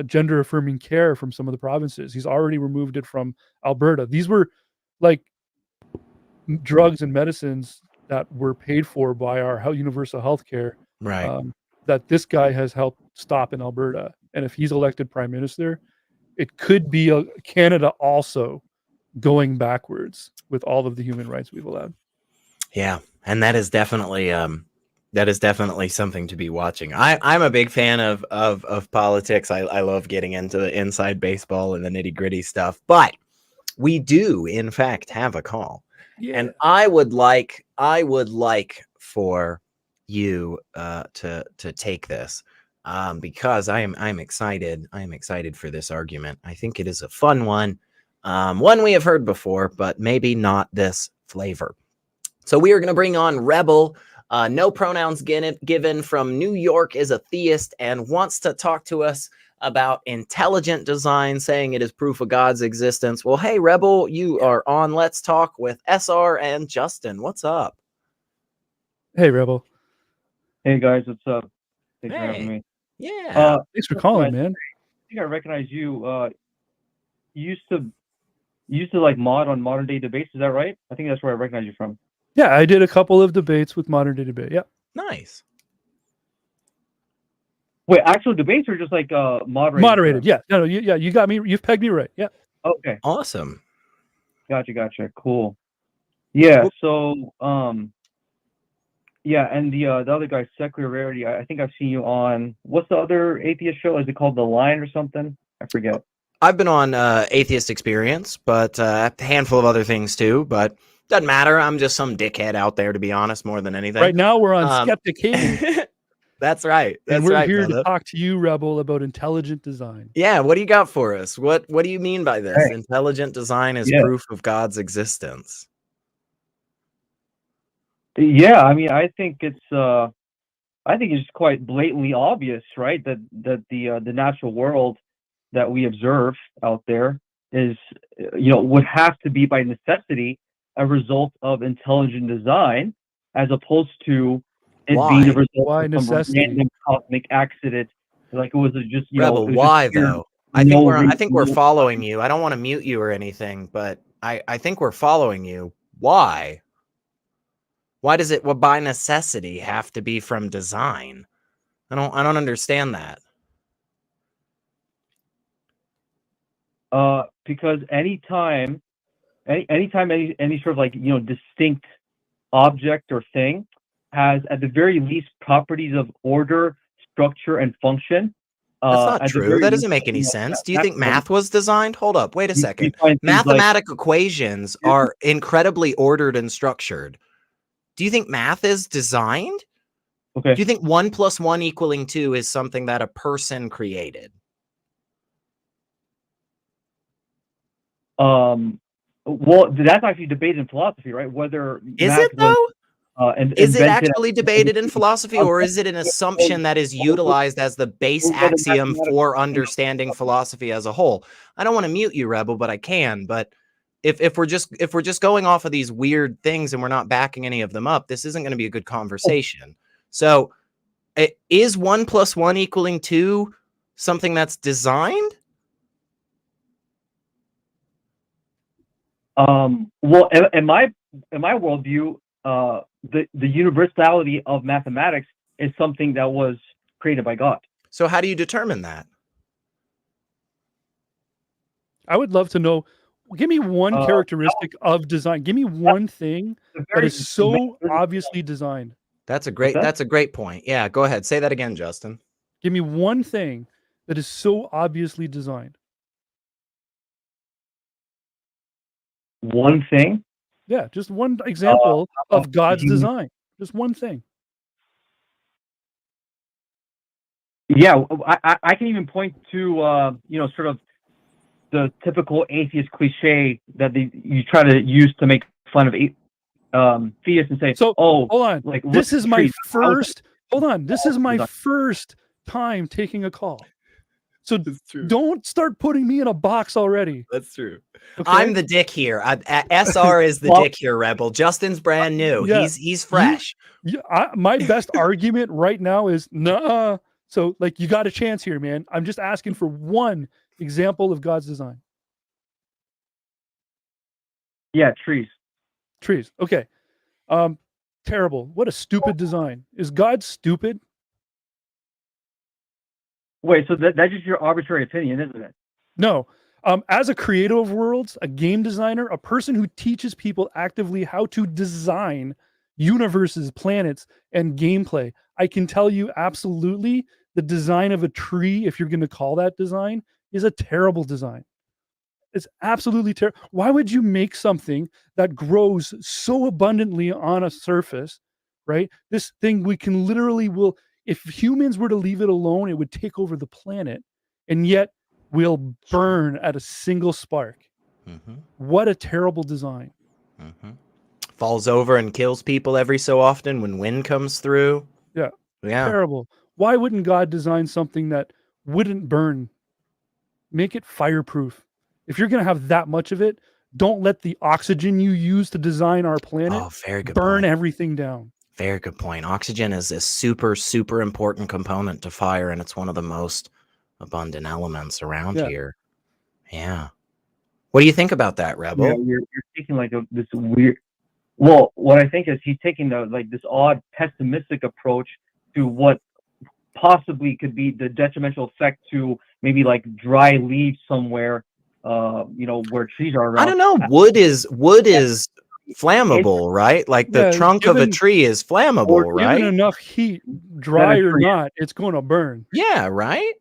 gender affirming care from some of the provinces. He's already removed it from Alberta. These were like drugs and medicines that were paid for by our universal health care, that this guy has helped stop in Alberta. And if he's elected prime minister, it could be Canada also going backwards with all of the human rights we've allowed. Yeah, and that is definitely something to be watching. I'm a big fan of politics. I love getting into the inside baseball and the nitty gritty stuff, but we do in fact have a call. Yeah. And I would like for you to take this because I'm excited. I'm excited for this argument. I think it is a fun one. One we have heard before, but maybe not this flavor. So we are going to bring on Rebel. No pronouns given, from New York, is a theist and wants to talk to us about intelligent design, saying it is proof of God's existence. Well, hey, Rebel, you are on Let's Talk with SR and Justin. What's up? Hey, Rebel. Hey, guys. What's up? Thanks for having me. Yeah. Thanks for calling, man. I think I recognize you. You used to like mod on Modern Day Debates. Is that right? I think that's where I recognize you from. Yeah, I did a couple of debates with Modern Day Debate. Yeah. Nice. Wait, actual debates or just like moderated? Yeah. No, you got me. You've pegged me right. Yeah. Okay. Awesome. Gotcha. Cool. Yeah. So, yeah, and the other guy, Secular Rarity. I think I've seen you on, what's the other atheist show? Is it called The Line or something? I forget. I've been on Atheist Experience, but a handful of other things too. But doesn't matter. I'm just some dickhead out there, to be honest, more than anything. Right now, we're on Skeptic Haven. That's right. And we're here to talk to you, Rebel, about intelligent design. Yeah, what do you got for us? What do you mean by this? Hey. Intelligent design is proof of God's existence. Yeah, I mean, I think it's quite blatantly obvious, right? That the natural world that we observe out there is, would have to be by necessity a result of intelligent design, as opposed to it being the result of some random cosmic accident. Like it was just, Rebel, why though? I think we're following you. I don't want to mute you or anything, but I think we're following you. Why? Why does it by necessity have to be from design? I don't understand that. Because anytime any sort of like, distinct object or thing has at the very least properties of order, structure, and function. That's not true. That doesn't make any sense. Do you think math was designed? Hold up. Wait a second. Mathematical equations are incredibly ordered and structured. Do you think math is designed? Okay. Do you think 1 + 1 = 2 is something that a person created? Well, that's actually debated in philosophy, right? Whether Is math it was though? Is it invented. actually debated in philosophy, or is it an assumption that is utilized as the base Whether axiom mathematics, for understanding philosophy as a whole? I don't want to mute you, Rebel, but I can. But if we're just going off of these weird things and we're not backing any of them up, this isn't going to be a good conversation. So, is 1 + 1 = 2 something that's designed? Well, in my worldview, the universality of mathematics is something that was created by God. So how do you determine that? I would love to know. Give me one Uh, characteristic of design. Give me one thing the that very is so very- obviously designed. That's a What's that? great point. Yeah, go ahead. Say that again, Justin. Give me one thing that is so obviously designed. One thing. Yeah, just one example of God's you- design. Just one thing. Yeah, I can even point to sort of the typical atheist cliche that you try to use to make fun of theists and say, So "Oh, hold on. like This is my trees." first. Hold on. This is my design. first time taking a call. So don't start putting me in a box already. That's true. Okay? I'm the dick here. SR is the dick here, Rebel. Justin's brand new. Yeah. He's fresh. My best argument right now is nah. So like you got a chance here, man. I'm just asking for one example of God's design. Yeah, trees. Trees. Okay. Terrible. What a stupid design. Is God stupid? Wait, so that's just your arbitrary opinion, isn't it? No. As a creator of worlds, a game designer, a person who teaches people actively how to design universes, planets, and gameplay, I can tell you absolutely the design of a tree, if you're going to call that design, is a terrible design. It's absolutely terrible. Why would you make something that grows so abundantly on a surface, right? This thing we can literally if humans were to leave it alone, it would take over the planet, and yet we'll burn at a single spark. Mm-hmm. What a terrible design. Mm-hmm. Falls over and kills people every so often when wind comes through. Yeah. Yeah. Terrible. Why wouldn't God design something that wouldn't burn? Make it fireproof. If you're going to have that much of it, don't let the oxygen you use to design our planet very good burn point. everything down. Very good point. Oxygen is a super, super important component to fire, and it's one of the most abundant elements around here. Yeah. What do you think about that, Rebel? Yeah, you're taking like this weird. Well, what I think is he's taking this odd pessimistic approach to what possibly could be the detrimental effect to maybe like dry leaves somewhere, where trees are around. I don't know. Wood is flammable, right? Like the trunk of a tree is flammable, right? Given enough heat, dry or not, it's going to burn. Yeah, right?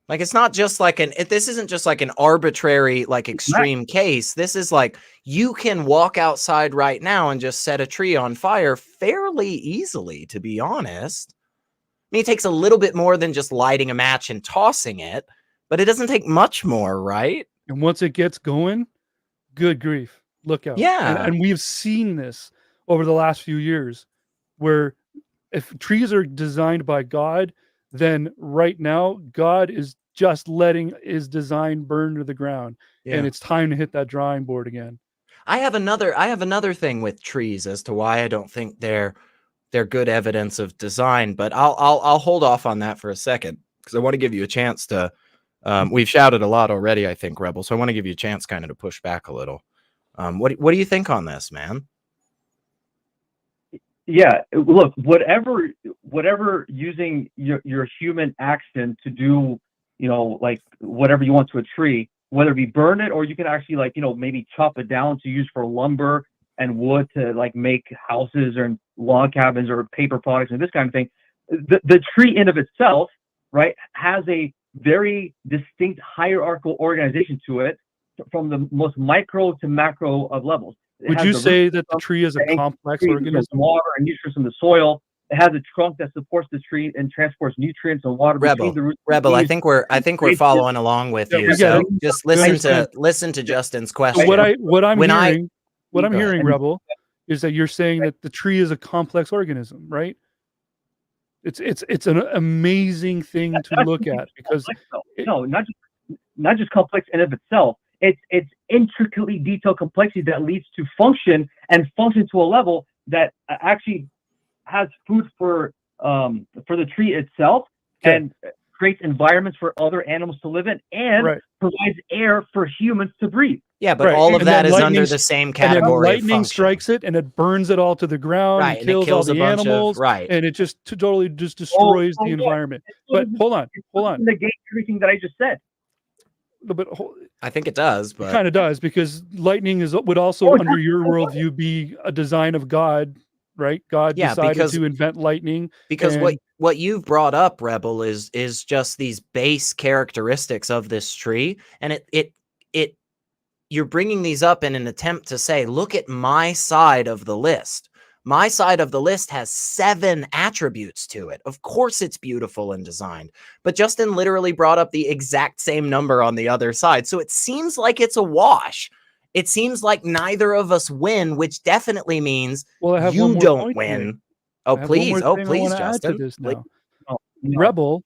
Like it's not just like this isn't just like an arbitrary, like extreme case. This is like you can walk outside right now and just set a tree on fire fairly easily, to be honest. I mean, it takes a little bit more than just lighting a match and tossing it, but it doesn't take much more, right? And once it gets going, good grief, look out. Yeah. And we've seen this over the last few years where if trees are designed by God, then right now God is just letting his design burn to the ground. And it's time to hit that drawing board again. I have another thing with trees as to why I don't think they're good evidence of design, but I'll hold off on that for a second because I want to give you a chance to we've shouted a lot already, I think, Rebel, so I want to give you a chance kind of to push back a little. What do you think on this, man? Yeah, look, whatever using your human action to do, like whatever you want to a tree, whether it be burn it or you can actually maybe chop it down to use for lumber and wood to like make houses or log cabins or paper products and this kind of thing. The tree in of itself, right, has a very distinct hierarchical organization to it from the most micro to macro of levels. Would you say that the tree is a complex organism? Water and nutrients in the soil. It has a trunk that supports the tree and transports nutrients and water between the roots. Rebel, I think we're following along with Yeah, you. we get So it. just We understand. listen to Justin's So question. what I'm When I- hearing, what I'm Go ahead. hearing, Rebel, is that you're saying that the tree is a complex organism, right? It's an amazing thing to look at because No, not just complex in of itself. It's intricately detailed complexity that leads to function to a level that actually has food for the tree itself, and creates environments for other animals to live in, and provides air for humans to breathe. Yeah, but all of And that then is under the same and then category of lightning function. strikes it and it burns it all to the ground, Right, and and it kills all kills a the bunch of- animals, right. and it just totally just destroys the yeah. environment. But hold on. Negate everything that I just said. But I think it does, it but kind of does, because lightning would also, under your worldview, be a design of God, right? God decided to invent lightning. Because what you've brought up, Rebel, is just these base characteristics of this tree, and it you're bringing these up in an attempt to say, look at my side of the list. My side of the list has 7 attributes to it. Of course it's beautiful and designed, but Justin literally brought up the exact same number on the other side. So it seems like it's a wash. It seems like neither of us win, which definitely means you don't win. Oh, please, Justin. This please. now. No. Rebel,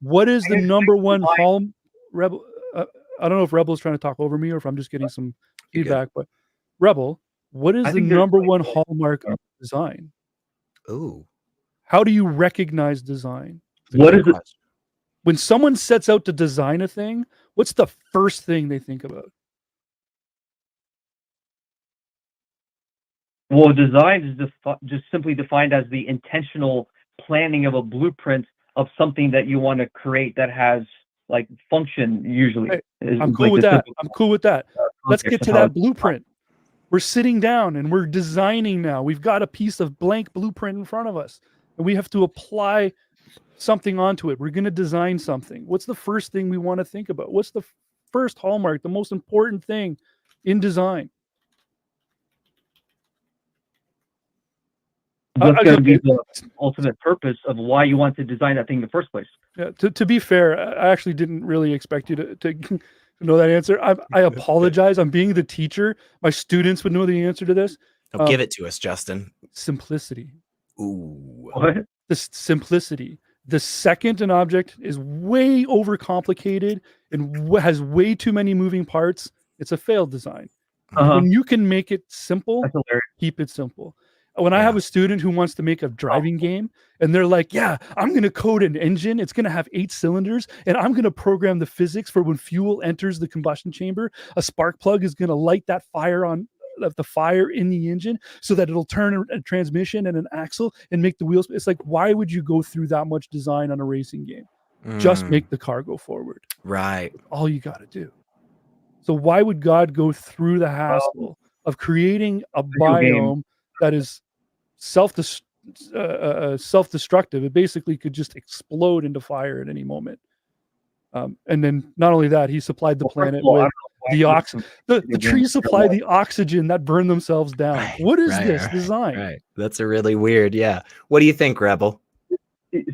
what is the number one hall? Rebel, I don't know if Rebel's trying to talk over me or if I'm just getting some feedback, but Rebel, what is the number one hallmark of design? Ooh. How do you recognize design? What is it? When someone sets out to design a thing, what's the first thing they think about? Well, design is just simply defined as the intentional planning of a blueprint of something that you want to create that has like function. Usually, I'm cool with that. I'm cool with that. Let's get to that blueprint. We're sitting down and we're designing now. We've got a piece of blank blueprint in front of us, and we have to apply something onto it. We're going to design something. What's the first thing we want to think about? What's the first hallmark, the most important thing in design? What's going to be the ultimate purpose of why you want to design that thing in the first place? Yeah, to be fair, I actually didn't really expect you to know that answer. I apologize. I'm being the teacher. My students would know the answer to this. Give it to us, Justin. Simplicity. Ooh. What? The simplicity. The second an object is way overcomplicated and has way too many moving parts, it's a failed design. When you can make it simple, keep it simple. When I have a student who wants to make a driving game and they're like, yeah, I'm going to code an engine. It's going to have 8 cylinders and I'm going to program the physics for when fuel enters the combustion chamber. A spark plug is going to light that fire on the fire in the engine so that it'll turn a transmission and an axle and make the wheels. It's like, why would you go through that much design on a racing game? Just make the car go forward. Right. All you got to do. So why would God go through the hassle of creating a biome that is self-destructive? It basically could just explode into fire at any moment. And then not only that, he supplied the planet with the oxygen. The trees supply the oxygen that burn themselves down. What is this design? Right. That's a really weird. Yeah. What do you think, Rebel?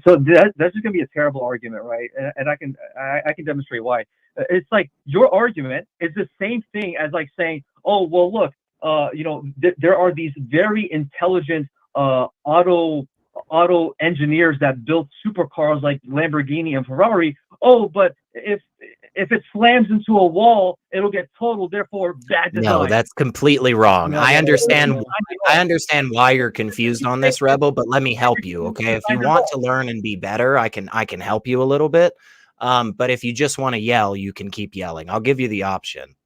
So that's just gonna be a terrible argument, right? And I can demonstrate why. It's like your argument is the same thing as like saying, oh well, look, there are these very intelligent auto engineers that build supercars like Lamborghini and Ferrari. Oh, but if it slams into a wall, it'll get totaled. Therefore, bad design. No, that's completely wrong. I understand why you're confused on this, Rebel, but let me help you. Okay, if you want to learn and be better, I can help you a little bit. But if you just want to yell, you can keep yelling. I'll give you the option.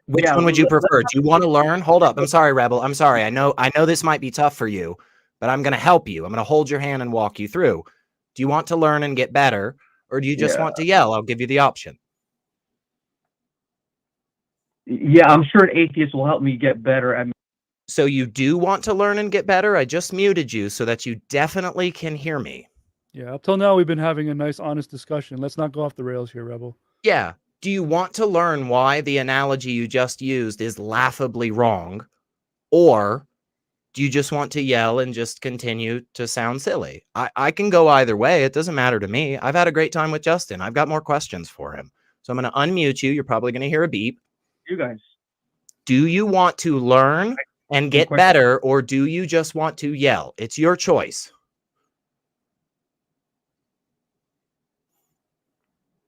Which one would you prefer? Do you want to learn? Hold up. I'm sorry, Rebel. I'm sorry. I know this might be tough for you, but I'm going to help you. I'm going to hold your hand and walk you through. Do you want to learn and get better, or do you just want to yell? I'll give you the option. Yeah, I'm sure an atheist will help me get better. So you do want to learn and get better? I just muted you so that you definitely can hear me. Yeah, up till now we've been having a nice, honest discussion. Let's not go off the rails here, Rebel. Yeah. Do you want to learn why the analogy you just used is laughably wrong? Or do you just want to yell and just continue to sound silly? I can go either way. It doesn't matter to me. I've had a great time with Justin. I've got more questions for him. So I'm going to unmute you. You're probably going to hear a beep. You guys. Do you want to learn and get better, or do you just want to yell? It's your choice.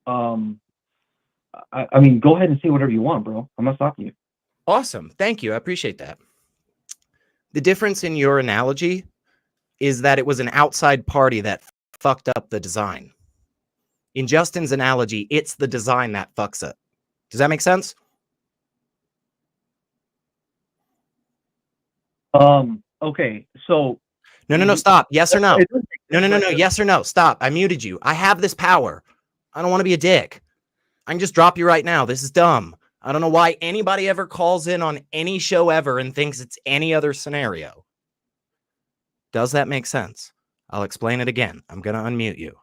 I mean, go ahead and say whatever you want, bro. I'm not stopping you. Awesome. Thank you. I appreciate that. The difference in your analogy is that it was an outside party that fucked up the design. In Justin's analogy, it's the design that fucks up. Does that make sense? Okay, so No, stop. Yes or no? No. Yes or no? Stop. I muted you. I have this power. I don't want to be a dick. I can just drop you right now. This is dumb. I don't know why anybody ever calls in on any show ever and thinks it's any other scenario. Does that make sense? I'll explain it again. I'm going to unmute you.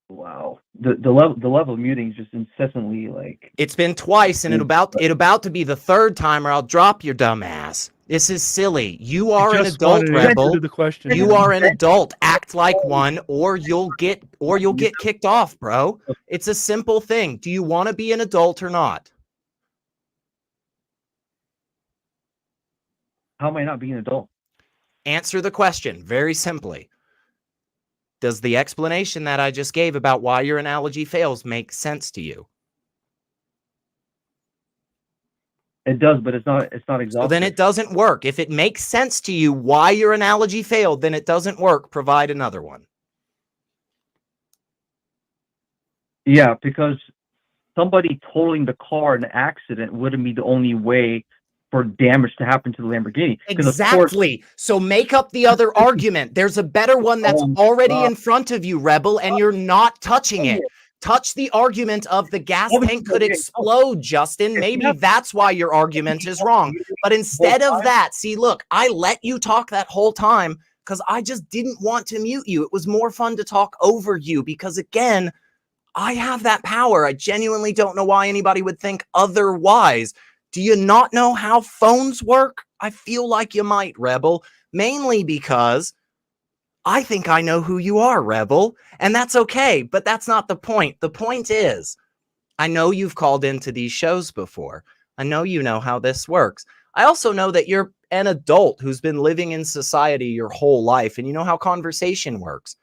wow, the level of muting is just incessantly like. It's been twice, and it about to be the third time, or I'll drop your dumb ass. This is silly. You are an adult, Rebel. The question. You are an adult. Act like one, or you'll get kicked off, bro. It's a simple thing. Do you want to be an adult or not? How am I not being an adult? Answer the question very simply. Does the explanation that I just gave about why your analogy fails make sense to you? It does, but it's not exhaustive. So then it doesn't work. If it makes sense to you why your analogy failed, then it doesn't work. Provide another one. Yeah, because somebody totaling the car in an accident wouldn't be the only way for damage to happen to the Lamborghini. Exactly. So make up the other argument. There's a better one that's already in front of you, Rebel, and you're not touching it. Touch the argument of the gas tank could explode, Justin. Maybe that's why your argument is wrong. But instead of that, see, look, I let you talk that whole time because I just didn't want to mute you. It was more fun to talk over you because, again, I have that power. I genuinely don't know why anybody would think otherwise. Do you not know how phones work? I feel like you might, Rebel, mainly because I think I know who you are, Rebel, and that's okay, but that's not the point. The point is, I know you've called into these shows before. I know you know how this works. I also know that you're an adult who's been living in society your whole life, and you know how conversation works.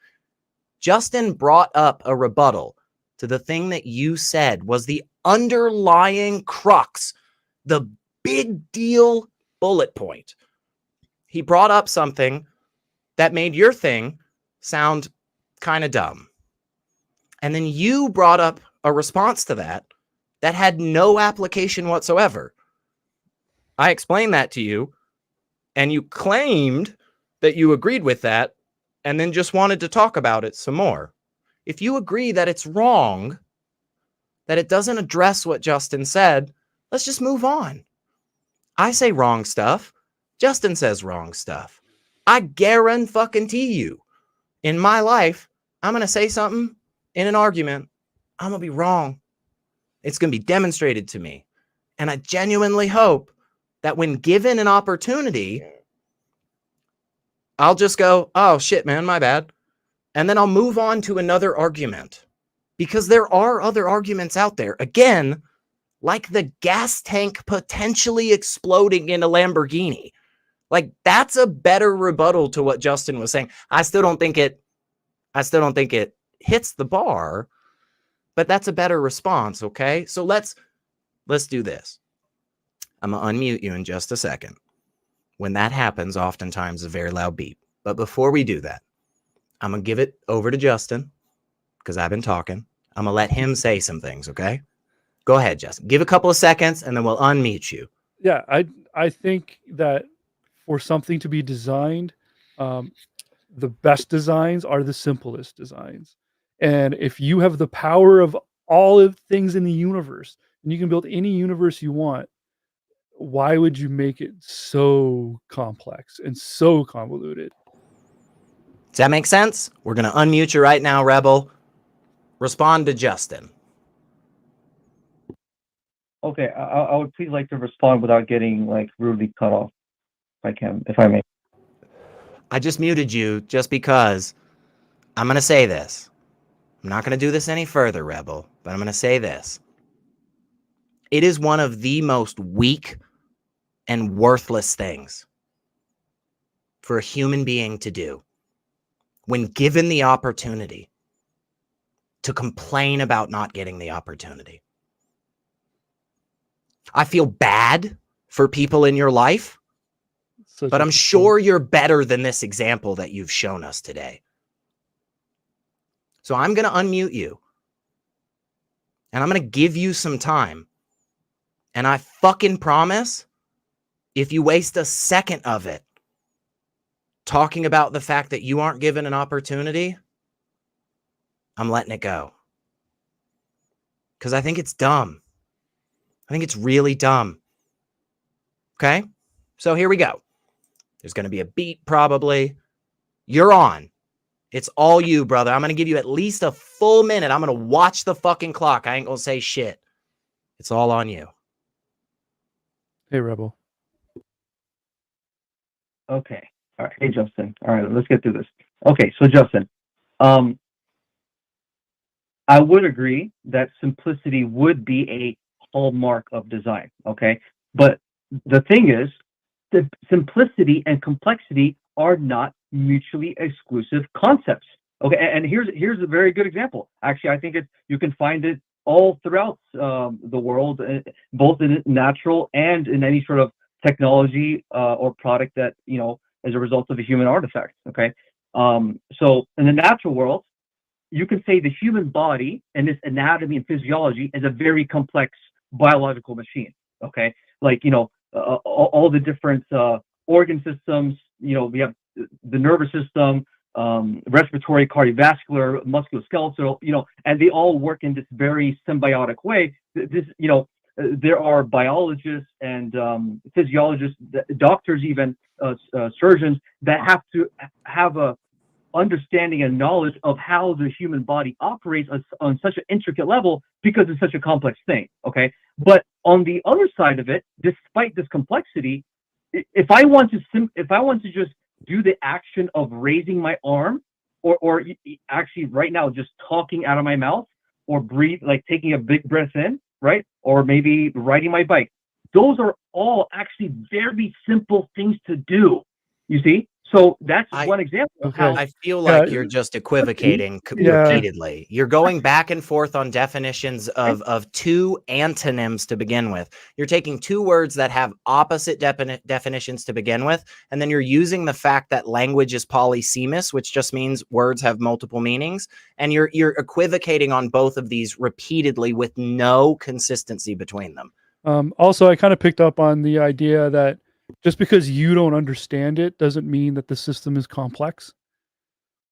Justin brought up a rebuttal to the thing that you said was the underlying crux, the big deal bullet point. He brought up something that made your thing sound kind of dumb. And then you brought up a response to that that had no application whatsoever. I explained that to you, and you claimed that you agreed with that and then just wanted to talk about it some more. If you agree that it's wrong, that it doesn't address what Justin said, let's just move on. I say wrong stuff. Justin says wrong stuff. I guarantee you, in my life, I'm going to say something in an argument. I'm going to be wrong. It's going to be demonstrated to me. And I genuinely hope that when given an opportunity, I'll just go, oh, shit, man, my bad. And then I'll move on to another argument. Because there are other arguments out there. Again, like the gas tank potentially exploding in a Lamborghini. Like, that's a better rebuttal to what Justin was saying. I still don't think it hits the bar, but that's a better response, okay? So let's do this. I'm going to unmute you in just a second. When that happens, oftentimes a very loud beep. But before we do that, I'm going to give it over to Justin because I've been talking. I'm going to let him say some things, okay? Go ahead, Justin. Give a couple of seconds, and then we'll unmute you. Yeah, I think that for something to be designed, the best designs are the simplest designs. And if you have the power of all of things in the universe, and you can build any universe you want, why would you make it so complex and so convoluted? Does that make sense? We're going to unmute you right now, Rebel. Respond to Justin. Okay, I would please like to respond without getting like rudely cut off, if I may. I just muted you just because I'm going to say this. I'm not going to do this any further, Rebel, but I'm going to say this. It is one of the most weak and worthless things for a human being to do when given the opportunity to complain about not getting the opportunity. I feel bad for people in your life, but I'm sure you're better than this example that you've shown us today. So I'm going to unmute you, and I'm going to give you some time. And I fucking promise, if you waste a second of it talking about the fact that you aren't given an opportunity, I'm letting it go. Because I think it's dumb. I think it's really dumb. Okay? So here we go. There's going to be a beat probably. You're on. It's all you, brother. I'm going to give you at least a full minute. I'm going to watch the fucking clock. I ain't going to say shit. It's all on you. Hey, Rebel. Okay. All right. Hey, Justin. All right, let's get through this. Okay, so Justin, I would agree that simplicity would be a hallmark of design. Okay, but the thing is, the simplicity and complexity are not mutually exclusive concepts. Okay, and here's a very good example. Actually, I think you can find it all throughout the world, both in natural and in any sort of technology or product that as a result of a human artifact. Okay, so in the natural world, you can say the human body and its anatomy and physiology is a very complex biological machine. Okay, like all the different organ systems. We have the nervous system, respiratory, cardiovascular, musculoskeletal. And they all work in this very symbiotic way. There are biologists and physiologists, doctors, even surgeons that have to have a understanding and knowledge of how the human body operates on such an intricate level because it's such a complex thing. Okay, but on the other side of it, despite this complexity, if I want to just do the action of raising my arm, or actually right now just talking out of my mouth, or breathe, like taking a big breath in, right, or maybe riding my bike, those are all actually very simple things to do. You see? So that's one example of how I feel like you're just equivocating repeatedly. You're going back and forth on definitions of two antonyms to begin with. You're taking two words that have opposite definitions to begin with, and then you're using the fact that language is polysemous, which just means words have multiple meanings, and you're equivocating on both of these repeatedly with no consistency between them. Also, I kind of picked up on the idea that just because you don't understand it doesn't mean that the system is complex,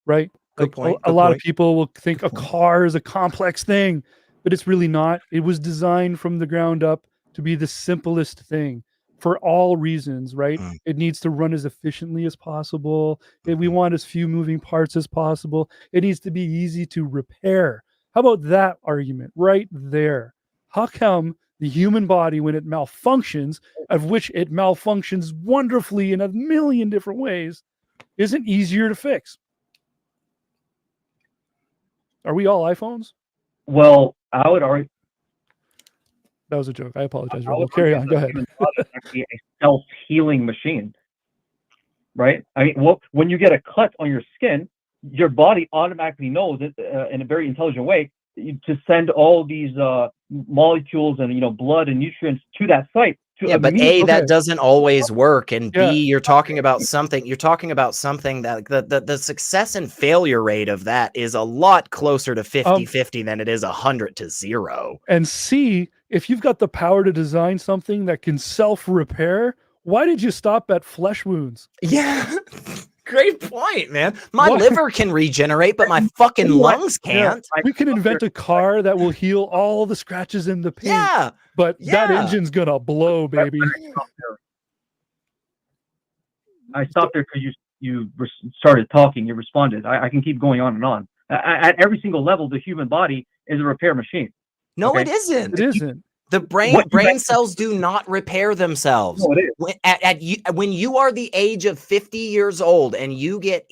right? Good point. A lot of people will think a car is a complex thing, but it's really not. It was designed from the ground up to be the simplest thing for all reasons, right? It needs to run as efficiently as possible. We want as few moving parts as possible. It needs to be easy to repair. How about that argument right there? How come the human body, when it malfunctions, of which it malfunctions wonderfully in a million different ways, isn't easier to fix? Are we all iPhones? Well, I would argue that was a joke. I apologize. Carry on. Go ahead. It's actually a self-healing machine, right? I mean, when you get a cut on your skin, your body automatically knows it in a very intelligent way to send all these molecules and blood and nutrients to that site. But A, that doesn't always work, and B, you're talking about something that the success and failure rate of that is a lot closer to 50-50 than it is 100-0. And C, if you've got the power to design something that can self-repair, why did you stop at flesh wounds? Yeah. Great point, man. My liver can regenerate, but my fucking lungs can't. Yeah. We can invent a car that will heal all the scratches in the paint. Yeah. But that engine's gonna blow, baby. I stopped there because you started talking. You responded. I can keep going on and on. At every single level, the human body is a repair machine. No, Okay. it isn't. It isn't. The What you brain mentioned- cells do not repair themselves. No, it is. When you are the age of 50 years old and you get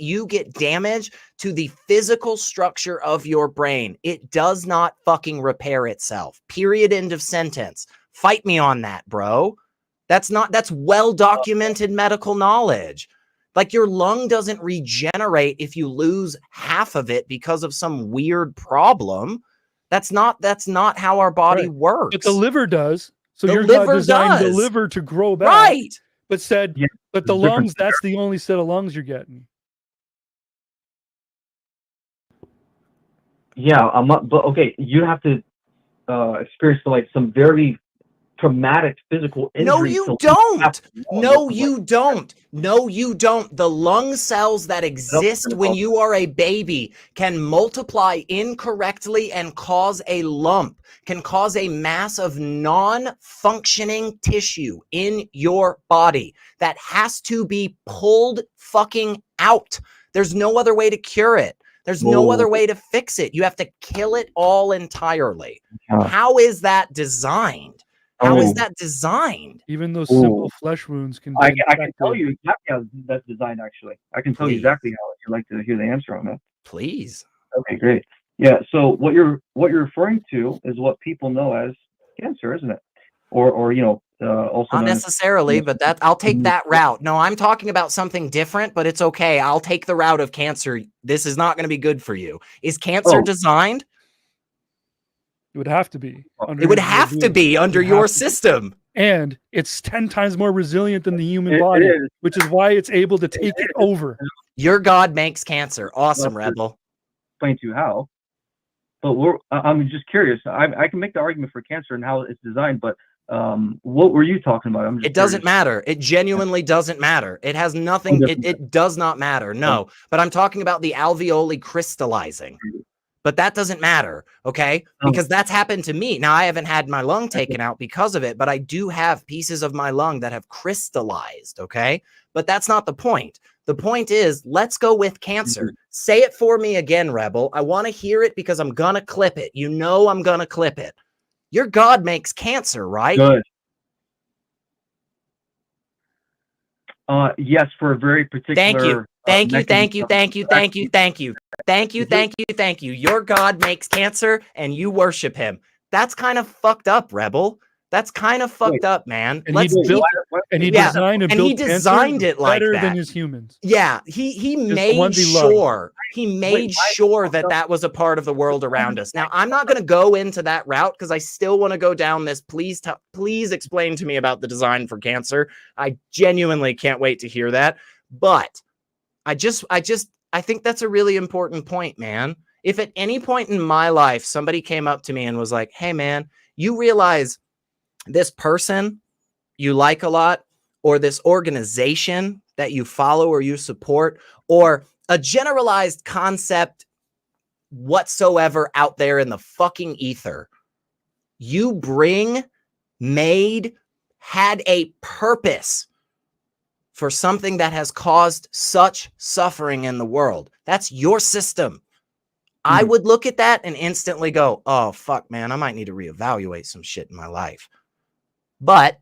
damage to the physical structure of your brain, it does not fucking repair itself. Period. End of sentence. Fight me on that, bro. That's well documented medical knowledge. Like, your lung doesn't regenerate if you lose half of it because of some weird problem. That's not how our body works. But the liver does. So The your God liver designed the does. liver to grow back. Right. But said, Yeah, but the there's difference lungs, that's the only set of lungs you're getting. Yeah, but okay, you have to experience like some very traumatic physical injury. No, you don't. No, you don't. No, you don't. The lung cells that exist when you are a baby can multiply incorrectly and cause a lump, can cause a mass of non-functioning tissue in your body that has to be pulled fucking out. There's no other way to cure it. There's no other way to fix it. You have to kill it all entirely. How is that designed? How is that designed? Even those simple flesh wounds can be I can infected. tell you exactly how that's designed. Actually, I can tell you Please. exactly how. If you'd like to hear the answer on that. Please. Okay, great. Yeah. So what you're referring to is what people know as cancer, isn't it? Or also Not known as- necessarily, but I'll take that route. No, I'm talking about something different, but it's okay. I'll take the route of cancer. This is not going to be good for you. Is cancer designed? It would have to be. It would have to be under your system. And it's 10 times more resilient than the human It body, is. which is why it's able to take it over. Your God makes cancer. Awesome, Rebel. explain to you how. But I'm just curious. I can make the argument for cancer and how it's designed, but what were you talking about? It doesn't matter. It genuinely doesn't matter. It has nothing. It does not matter. No, but I'm talking about the alveoli crystallizing. But that doesn't matter, okay? Because that's happened to me. Now, I haven't had my lung taken out because of it, but I do have pieces of my lung that have crystallized, okay? But that's not the point. The point is, let's go with cancer. Say it for me again, Rebel. I want to hear it because I'm going to clip it. You know I'm going to clip it. Your God makes cancer, right? Good. Yes, for a very particular... Thank you. Your God makes cancer and you worship him. That's kind of fucked up, Rebel. That's kind of fucked up, man. And he designed it like better than his humans. Yeah, he made sure that was a part of the world around us. Now, I'm not going to go into that route because I still want to go down this. Please explain to me about the design for cancer. I genuinely can't wait to hear that. But I think that's a really important point, man. If at any point in my life somebody came up to me and was like, "Hey, man, you realize this person you like a lot, or this organization that you follow or you support, or a generalized concept whatsoever out there in the fucking ether, you had a purpose for something that has caused such suffering in the world. That's your system." I would look at that and instantly go, "Oh, fuck, man, I might need to reevaluate some shit in my life." But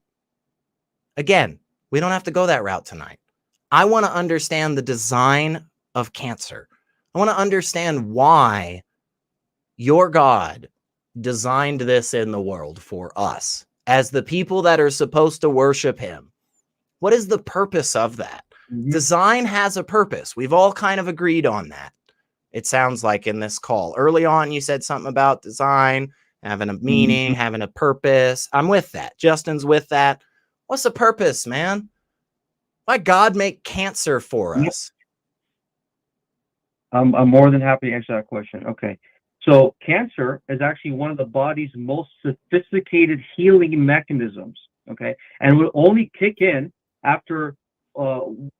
again, we don't have to go that route tonight. I want to understand the design of cancer. I want to understand why your God designed this in the world for us as the people that are supposed to worship him. What is the purpose of that? Design has a purpose. We've all kind of agreed on that. It sounds like in this call. Early on, you said something about design having a meaning, having a purpose. I'm with that. Justin's with that. What's the purpose, man? Why God make cancer for us? I'm more than happy to answer that question. Okay. So cancer is actually one of the body's most sophisticated healing mechanisms. Okay. And it will only kick in after one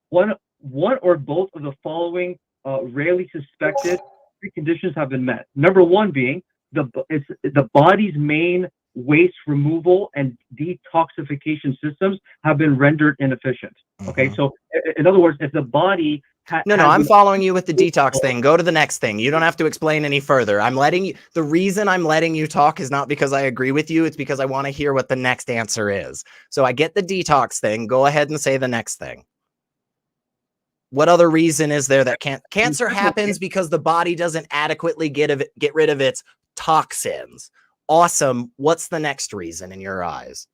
or both of the following rarely suspected preconditions have been met. Number one being the body's main waste removal and detoxification systems have been rendered inefficient. Okay, so in other words, if the body No, I'm following you with the detox thing. Go to the next thing. You don't have to explain any further. I'm letting you. The reason I'm letting you talk is not because I agree with you. It's because I want to hear what the next answer is. So I get the detox thing. Go ahead and say the next thing. What other reason is there that cancer happens because the body doesn't adequately get rid of its toxins? Awesome. What's the next reason in your eyes?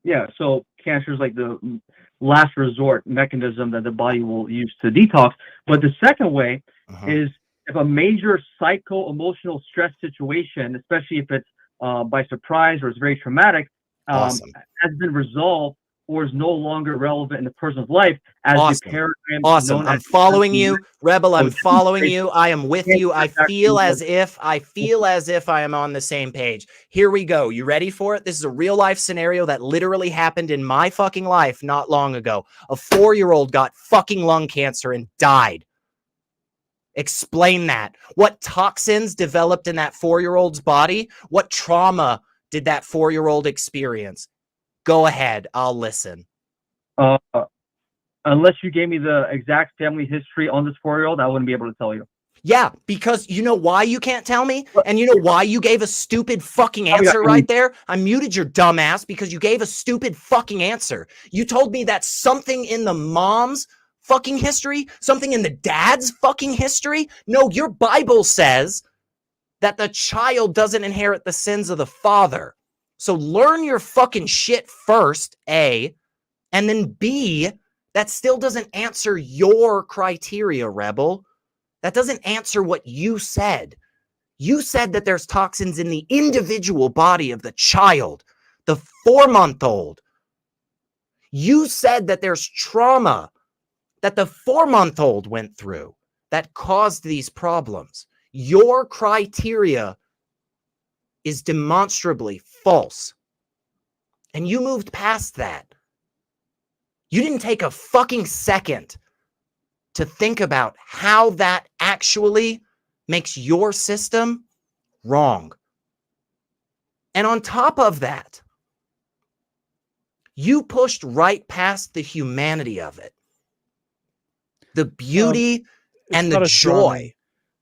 Yeah, so cancer is like the last resort mechanism that the body will use to detox. But the second way is if a major psycho-emotional stress situation, especially if it's by surprise or it's very traumatic, has been resolved or is no longer relevant in the person's life as the paradigm known I'm as following you, Rebel. I'm following you. I am with you. I feel as if I am on the same page. Here we go. You ready for it? This is a real life scenario that literally happened in my fucking life not long ago. A 4-year-old got fucking lung cancer and died. Explain that. What toxins developed in that 4-year-old's body? What trauma did that 4-year-old experience? Go ahead. I'll listen. Unless you gave me the exact family history on this 4-year-old, I wouldn't be able to tell you. Yeah, because you know why you can't tell me? And you know why you gave a stupid fucking answer right there? I muted your dumb ass because you gave a stupid fucking answer. You told me that something in the mom's fucking history, something in the dad's fucking history. No, your Bible says that the child doesn't inherit the sins of the father. So learn your fucking shit first, A, and then B, that still doesn't answer your criteria, Rebel. That doesn't answer what you said. You said that there's toxins in the individual body of the child, the 4-month-old. You said that there's trauma that the 4-month-old went through that caused these problems. Your criteria is demonstrably false. And you moved past that. You didn't take a fucking second to think about how that actually makes your system wrong. And on top of that, you pushed right past the humanity of it. The beauty and the joy.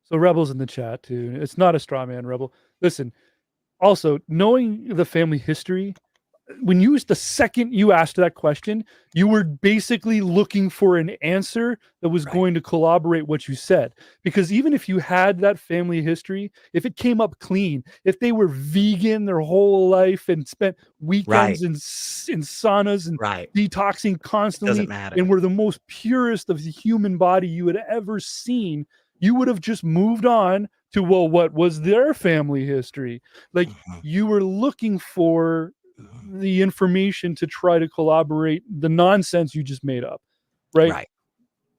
So Rebel's in the chat too. It's not a straw man, Rebel. Listen, also, knowing the family history, when the second you asked that question, you were basically looking for an answer that was going to corroborate what you said. Because even if you had that family history, if it came up clean, if they were vegan their whole life and spent weekends in saunas and detoxing constantly and were the most purest of the human body you had ever seen, you would have just moved on to, well, what was their family history? Like you were looking for the information to try to corroborate the nonsense you just made up, right?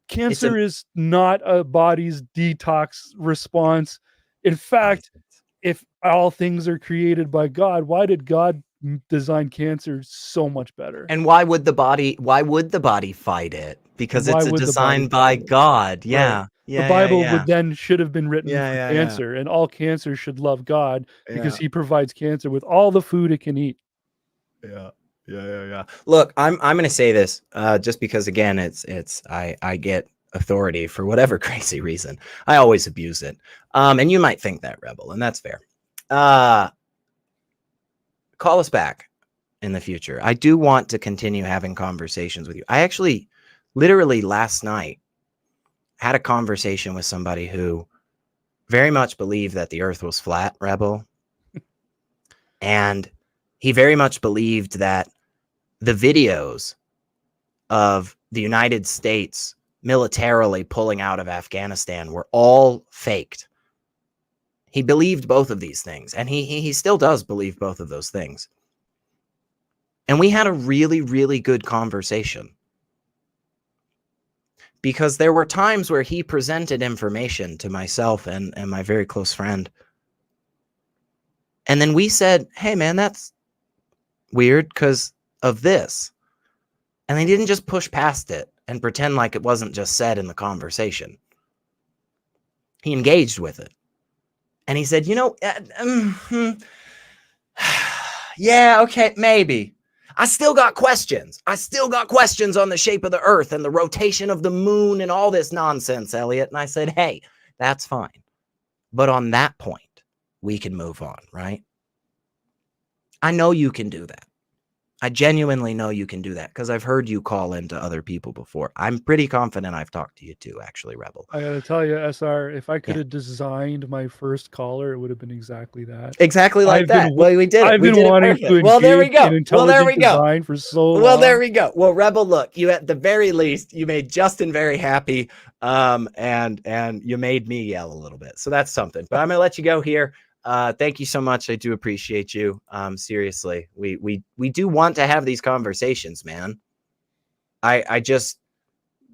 Cancer is not a body's detox response. In fact, if all things are created by God, why did God design cancer so much better? And why would the body fight it? Because it's a design by God. Yeah. The Bible should have been written for cancer, and all cancer should love God because he provides cancer with all the food it can eat. Yeah. Look, I'm going to say this just because, again, I get authority for whatever crazy reason. I always abuse it. And you might think that, Rebel, and that's fair. Call us back in the future. I do want to continue having conversations with you. I actually, literally last night, had a conversation with somebody who very much believed that the earth was flat, Rebel. And he very much believed that the videos of the United States militarily pulling out of Afghanistan were all faked. He believed both of these things, and he still does believe both of those things. And we had a really, really good conversation. Because there were times where he presented information to myself and my very close friend. And then we said, hey, man, that's weird because of this. And they didn't just push past it and pretend like it wasn't just said in the conversation. He engaged with it. And he said, yeah, okay, maybe. I still got questions. I still got questions on the shape of the earth and the rotation of the moon and all this nonsense, Elliot. And I said, hey, that's fine. But on that point, we can move on, right? I know you can do that. I genuinely know you can do that because I've heard you call into other people before. I'm pretty confident I've talked to you too, actually, Rebel. I gotta tell you, SR, if I could Yeah. have designed my first caller, it would have been exactly that. Exactly like I've that. been, Well, we did it. I've We been did it wanting perfect. to Well, there we engage go. in Well, there we intelligent go. design for so long. Well, there we go. Well, Rebel, look, you at the very least, you made Justin very happy, and you made me yell a little bit. So that's something. But I'm gonna let you go here. Thank you so much. I do appreciate you. Seriously, we do want to have these conversations, man. I just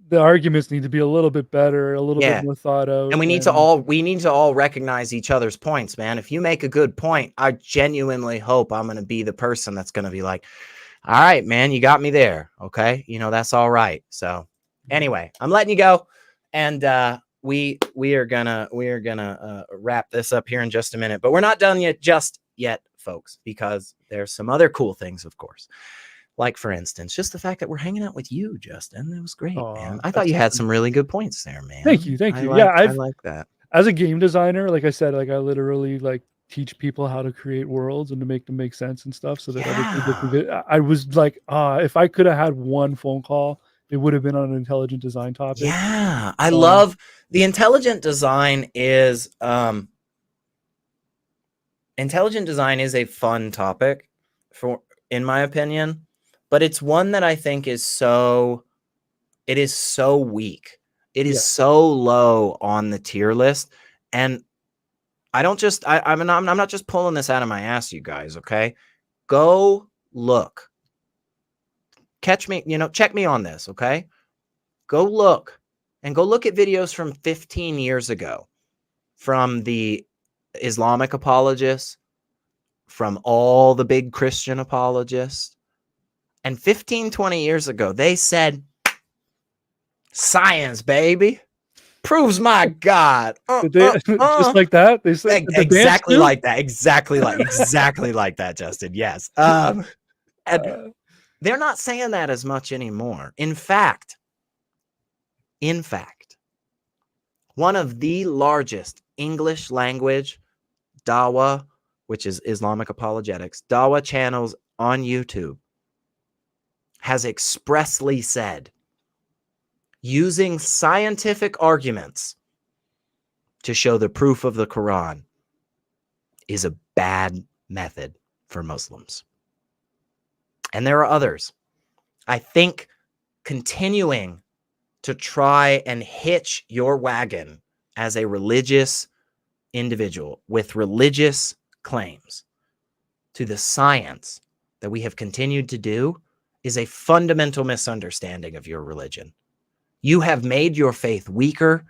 The arguments need to be a little bit better, a little Yeah. bit more thought out. and we need to all recognize each other's points, man. If you make a good point, I genuinely hope I'm gonna be the person that's gonna be like, all right, man, you got me there. Okay. That's all right. So anyway, I'm letting you go. And we are gonna wrap this up here in just a minute, but we're not done yet, folks, because there's some other cool things, of course. Like, for instance, just the fact that we're hanging out with you, Justin. That was great, man. I thought you had some really good points there, man. Thank you. I like that. As a game designer, like I said, like I literally like teach people how to create worlds and to make them make sense and stuff, so that other people can get. I was like, if I could have had one phone call, it would have been on an intelligent design topic. Yeah, I love the intelligent design is intelligent design is a fun topic in my opinion, but it's one that I think is so weak. It is so low on the tier list. And I'm not just pulling this out of my ass, you guys. Okay. Go look, catch me, check me on this. Okay. Go look at videos from 15 years ago from the Islamic apologists, from all the big Christian apologists. And 15, 20 years ago, they said, science, baby, proves my God. Just like that. They said exactly like that. Exactly like that, Justin. Yes. And they're not saying that as much anymore. In fact, one of the largest English language Dawa, which is Islamic apologetics, Dawa channels on YouTube, has expressly said using scientific arguments to show the proof of the Quran is a bad method for Muslims. And there are others. I think continuing to try and hitch your wagon as a religious individual with religious claims to the science that we have continued to do is a fundamental misunderstanding of your religion. You have made your faith weaker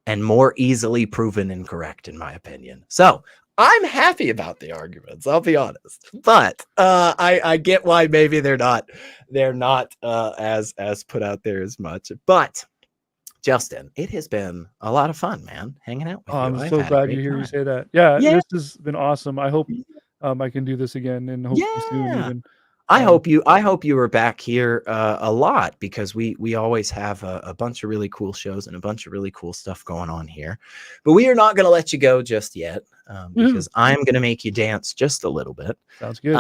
and more easily proven incorrect, in my opinion. So I'm happy about the arguments, I'll be honest. But I get why maybe they're not as put out there as much. But Justin, it has been a lot of fun, man, hanging out with you. I'm so glad to hear you say that. Yeah, this has been awesome. I hope I can do this again, and hopefully soon even. I hope you are back here a lot, because we always have a bunch of really cool shows and a bunch of really cool stuff going on here. But we are not going to let you go just yet, because I'm going to make you dance just a little bit. Sounds good.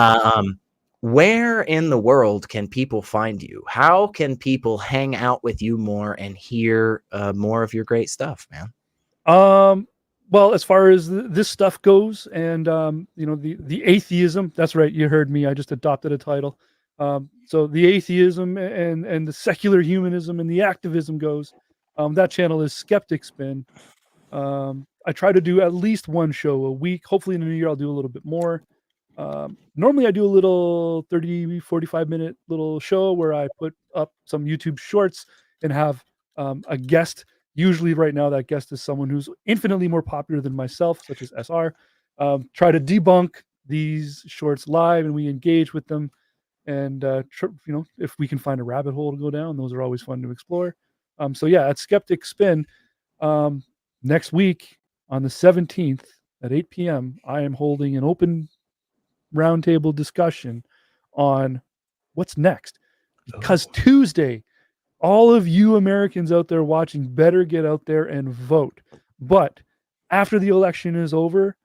Where in the world can people find you? How can people hang out with you more and hear more of your great stuff, man? Well, as far as this stuff goes, and the atheism, that's right, you heard me, I just adopted a title. So the atheism and the secular humanism and the activism goes, that channel is Skeptic Spin. I try to do at least one show a week. Hopefully in the new year I'll do a little bit more. Normally I do a little 30, 45 minute little show where I put up some YouTube shorts and have a guest. Usually right now that guest is someone who's infinitely more popular than myself, such as SR. Try to debunk these shorts live, and we engage with them. And if we can find a rabbit hole to go down, those are always fun to explore. So yeah, at Skeptic Spin, next week on the 17th at 8 p.m., I am holding an open roundtable discussion on what's next. Because Tuesday, all of you Americans out there watching better get out there and vote. But after the election is over,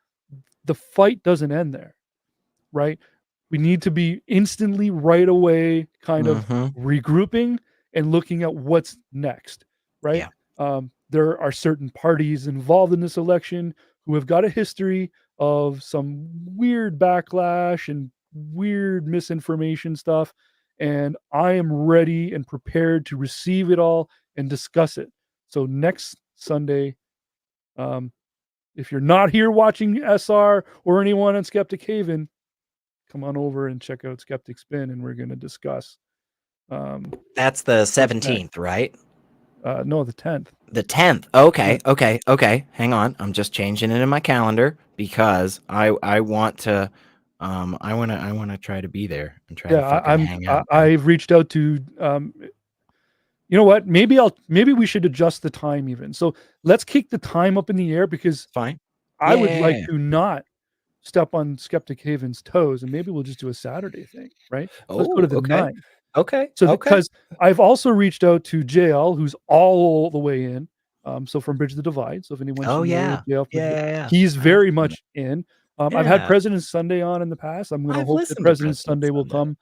the fight doesn't end there, right? We need to be instantly right away kind of regrouping and looking at what's next, right? There are certain parties involved in this election who have got a history of some weird backlash and weird misinformation stuff. And I am ready and prepared to receive it all and discuss it. So next Sunday, if you're not here watching SR or anyone on Skeptic Haven, come on over and check out Skeptic Spin, and we're going to discuss. That's the 17th, right? No, the 10th. The 10th. Okay. Hang on. I'm just changing it in my calendar because I want to I want to try to be there and try to fucking hang out. I've reached out to you know what? Maybe we should adjust the time even. So let's kick the time up in the air because fine. I would like to not step on Skeptic Haven's toes, and maybe we'll just do a Saturday thing, right? Let's go to the 9th. Okay. So because I've also reached out to JL, who's all the way in. So from Bridge the Divide. So if anyone, he's very much in. I've had President's Sunday on in the past. I'm going to hope that President's Sunday will come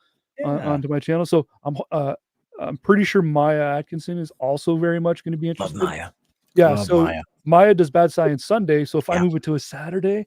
onto my channel. So I'm pretty sure Maya Atkinson is also very much going to be interested. Love Maya. Yeah. So Maya does Bad Science Sunday. So if I move it to a Saturday,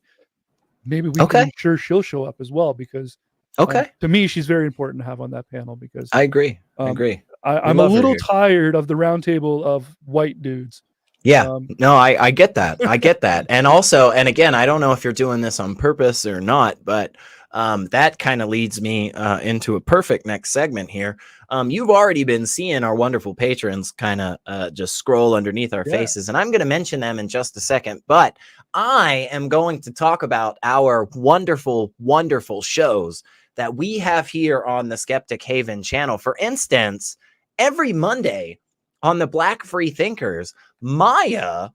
maybe we can ensure she'll show up as well because to me, she's very important to have on that panel because I agree. I'm a little tired of the roundtable of white dudes. Yeah, no, I get that. I get that. And also, and again, I don't know if you're doing this on purpose or not, but that kind of leads me into a perfect next segment here. You've already been seeing our wonderful patrons kind of just scroll underneath our faces, and I'm going to mention them in just a second, but I am going to talk about our wonderful, wonderful shows that we have here on the Skeptic Haven channel. For instance, every Monday on the Black Free Thinkers, Maya,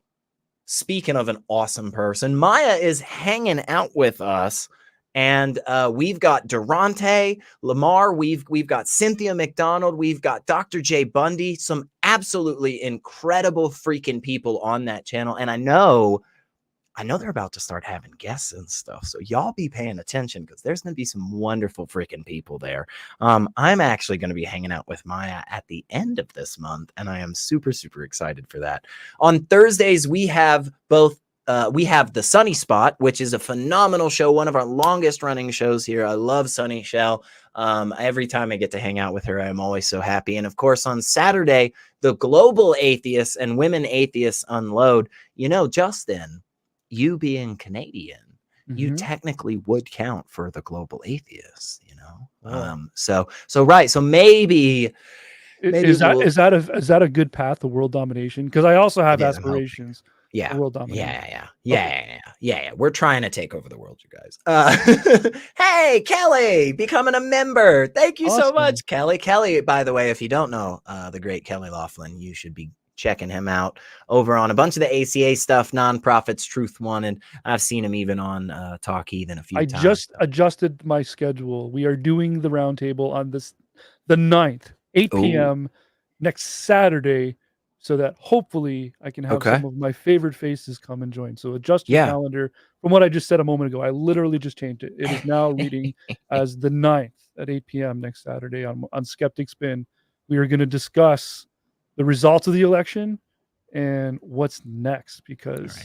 speaking of an awesome person, Maya is hanging out with us. And we've got Durante, Lamar, we've got Cynthia McDonald, we've got Dr. J. Bundy, some absolutely incredible freaking people on that channel. And I know they're about to start having guests and stuff. So y'all be paying attention because there's going to be some wonderful freaking people there. I'm actually going to be hanging out with Maya at the end of this month, and I am super, super excited for that. On Thursdays, we have we have The Sunny Spot, which is a phenomenal show, one of our longest running shows here. I love Sunny Shell. Every time I get to hang out with her, I'm always so happy. And of course, on Saturday, the Global Atheists and Women Atheists Unload. You know, Justin, you being Canadian, you technically would count for the Global Atheists, you know? So maybe is that a good path to world domination? Because I also have aspirations. World domination. Yeah. We're trying to take over the world, you guys. Hey, Kelly, becoming a member. Thank you so much, Kelly. Kelly, by the way, if you don't know the great Kelly Laughlin, you should be checking him out over on a bunch of the ACA stuff, Nonprofits, Truth Wanted. I've seen him even on Talk Heathen a few times. I just adjusted my schedule. We are doing the roundtable on the 9th, 8 p.m. next Saturday, so that hopefully I can have some of my favorite faces come and join. So adjust your calendar. From what I just said a moment ago, I literally just changed it. It is now reading as the 9th at 8 p.m. next Saturday on Skeptic Spin. We are going to discuss the results of the election and what's next, because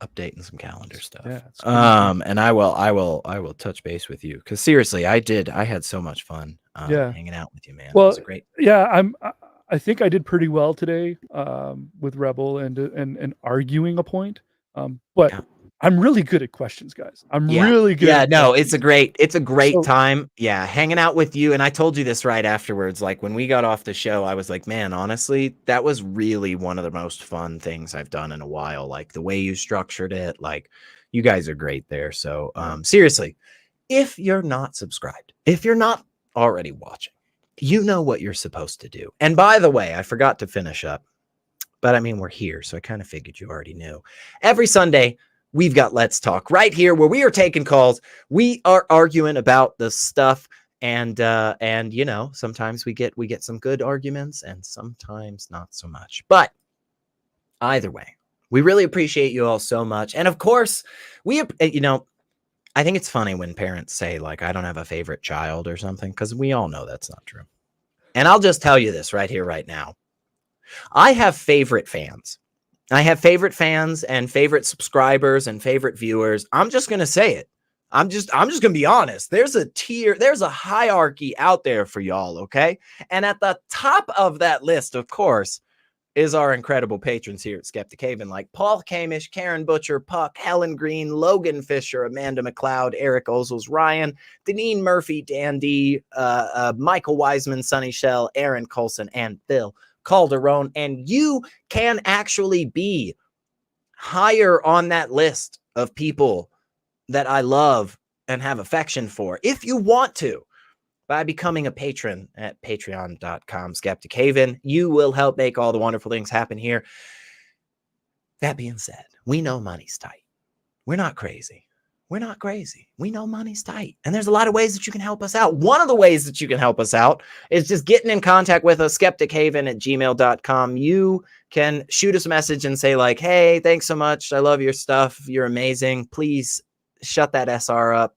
updating some calendar stuff. And I will touch base with you because seriously, I had so much fun hanging out with you, man. Well, it was great. I think I did pretty well today with Rebel and arguing a point. But I'm really good at questions, guys. I'm really good. Yeah, no, it's a great time. Yeah, hanging out with you. And I told you this right afterwards. Like when we got off the show, I was like, man, honestly, that was really one of the most fun things I've done in a while. Like the way you structured it, like you guys are great there. So seriously, if you're not subscribed, if you're not already watching, you know what you're supposed to do. And by the way, I forgot to finish up, but I mean, we're here. So I kind of figured you already knew. Every Sunday, we've got Let's Talk right here where we are taking calls. We are arguing about the stuff And you know, sometimes we get some good arguments and sometimes not so much. But either way, we really appreciate you all so much. And of course, you know, I think it's funny when parents say, like, I don't have a favorite child or something, because we all know that's not true. And I'll just tell you this right here, right now. I have favorite fans. I have favorite fans and favorite subscribers and favorite viewers. I'm just going to say it. I'm just going to be honest. There's a tier, there's a hierarchy out there for y'all, okay? And at the top of that list, of course, is our incredible patrons here at Skeptic Haven, like Paul Kamish, Karen Butcher, Puck, Helen Green, Logan Fisher, Amanda McLeod, Eric Ozols, Rion, Deneen Murphy, Dan D, Michael Wiseman, Sunny Shell, Aaron Coalson, and Bill Calderone. And you can actually be higher on that list of people that I love and have affection for if you want to. By becoming a patron at patreon.com Skeptic Haven, you will help make all the wonderful things happen here. That being said, we know money's tight. We're not crazy. We're not crazy. We know money's tight. And there's a lot of ways that you can help us out. One of the ways that you can help us out is just getting in contact with us, skeptichaven@gmail.com. You can shoot us a message and say, like, hey, thanks so much. I love your stuff. You're amazing. Please shut that SR up.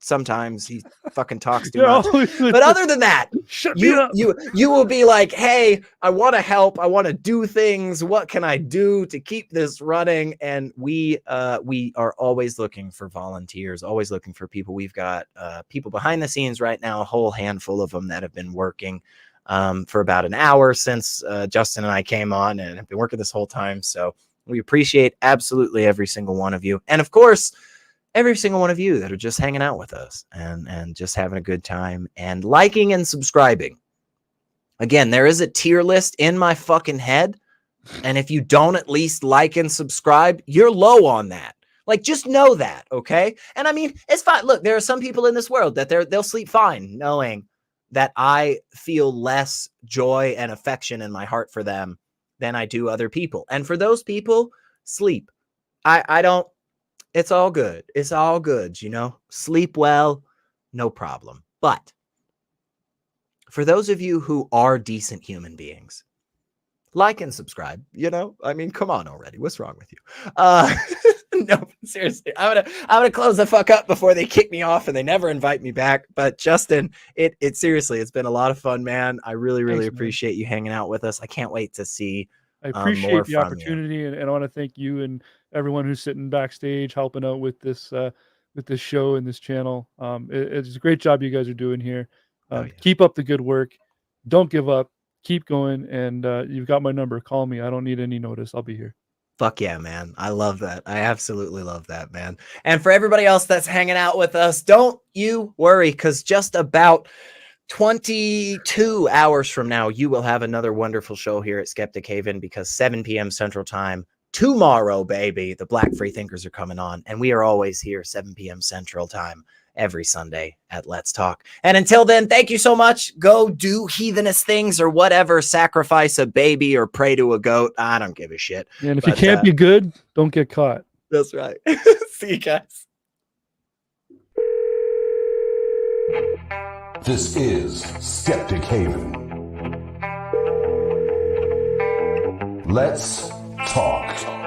Sometimes he fucking talks too much. But other than that, you will be like, hey, I want to help. I want to do things. What can I do to keep this running? And we are always looking for volunteers, always looking for people. We've got people behind the scenes right now, a whole handful of them that have been working for about an hour since Justin and I came on, and have been working this whole time. So we appreciate absolutely every single one of you. And of course, every single one of you that are just hanging out with us and just having a good time and liking and subscribing. Again, there is a tier list in my fucking head. And if you don't at least like and subscribe, you're low on that. Like, just know that, okay? And I mean, it's fine. Look, there are some people in this world that they'll sleep fine knowing that I feel less joy and affection in my heart for them than I do other people. And for those people, sleep. I don't. It's all good. It's all good, you know? Sleep well, no problem. But for those of you who are decent human beings, like and subscribe, you know? I mean, come on already. What's wrong with you? No, seriously. I'm gonna close the fuck up before they kick me off and they never invite me back. But Justin, it seriously, it's been a lot of fun, man. I really, really appreciate you hanging out with us. I can't wait to see I appreciate the opportunity, and I want to thank you and everyone who's sitting backstage helping out with this show and this channel. It's a great job you guys are doing here. Keep up the good work. Don't give up. Keep going. And you've got my number. Call me. I don't need any notice. I'll be here. Fuck yeah, man. I love that. I absolutely love that, man. And for everybody else that's hanging out with us, don't you worry, because just about 22 hours from now, you will have another wonderful show here at Skeptic Haven, because 7 p.m. Central Time tomorrow, baby, the Black Free Thinkers are coming on, and we are always here 7 p.m. Central Time every Sunday at Let's Talk. And until then, thank you so much. Go do heathenous things or whatever, sacrifice a baby or pray to a goat. I don't give a shit. And if you can't be good, don't get caught. That's right. See you guys. This is Skeptic Haven. Let's talk.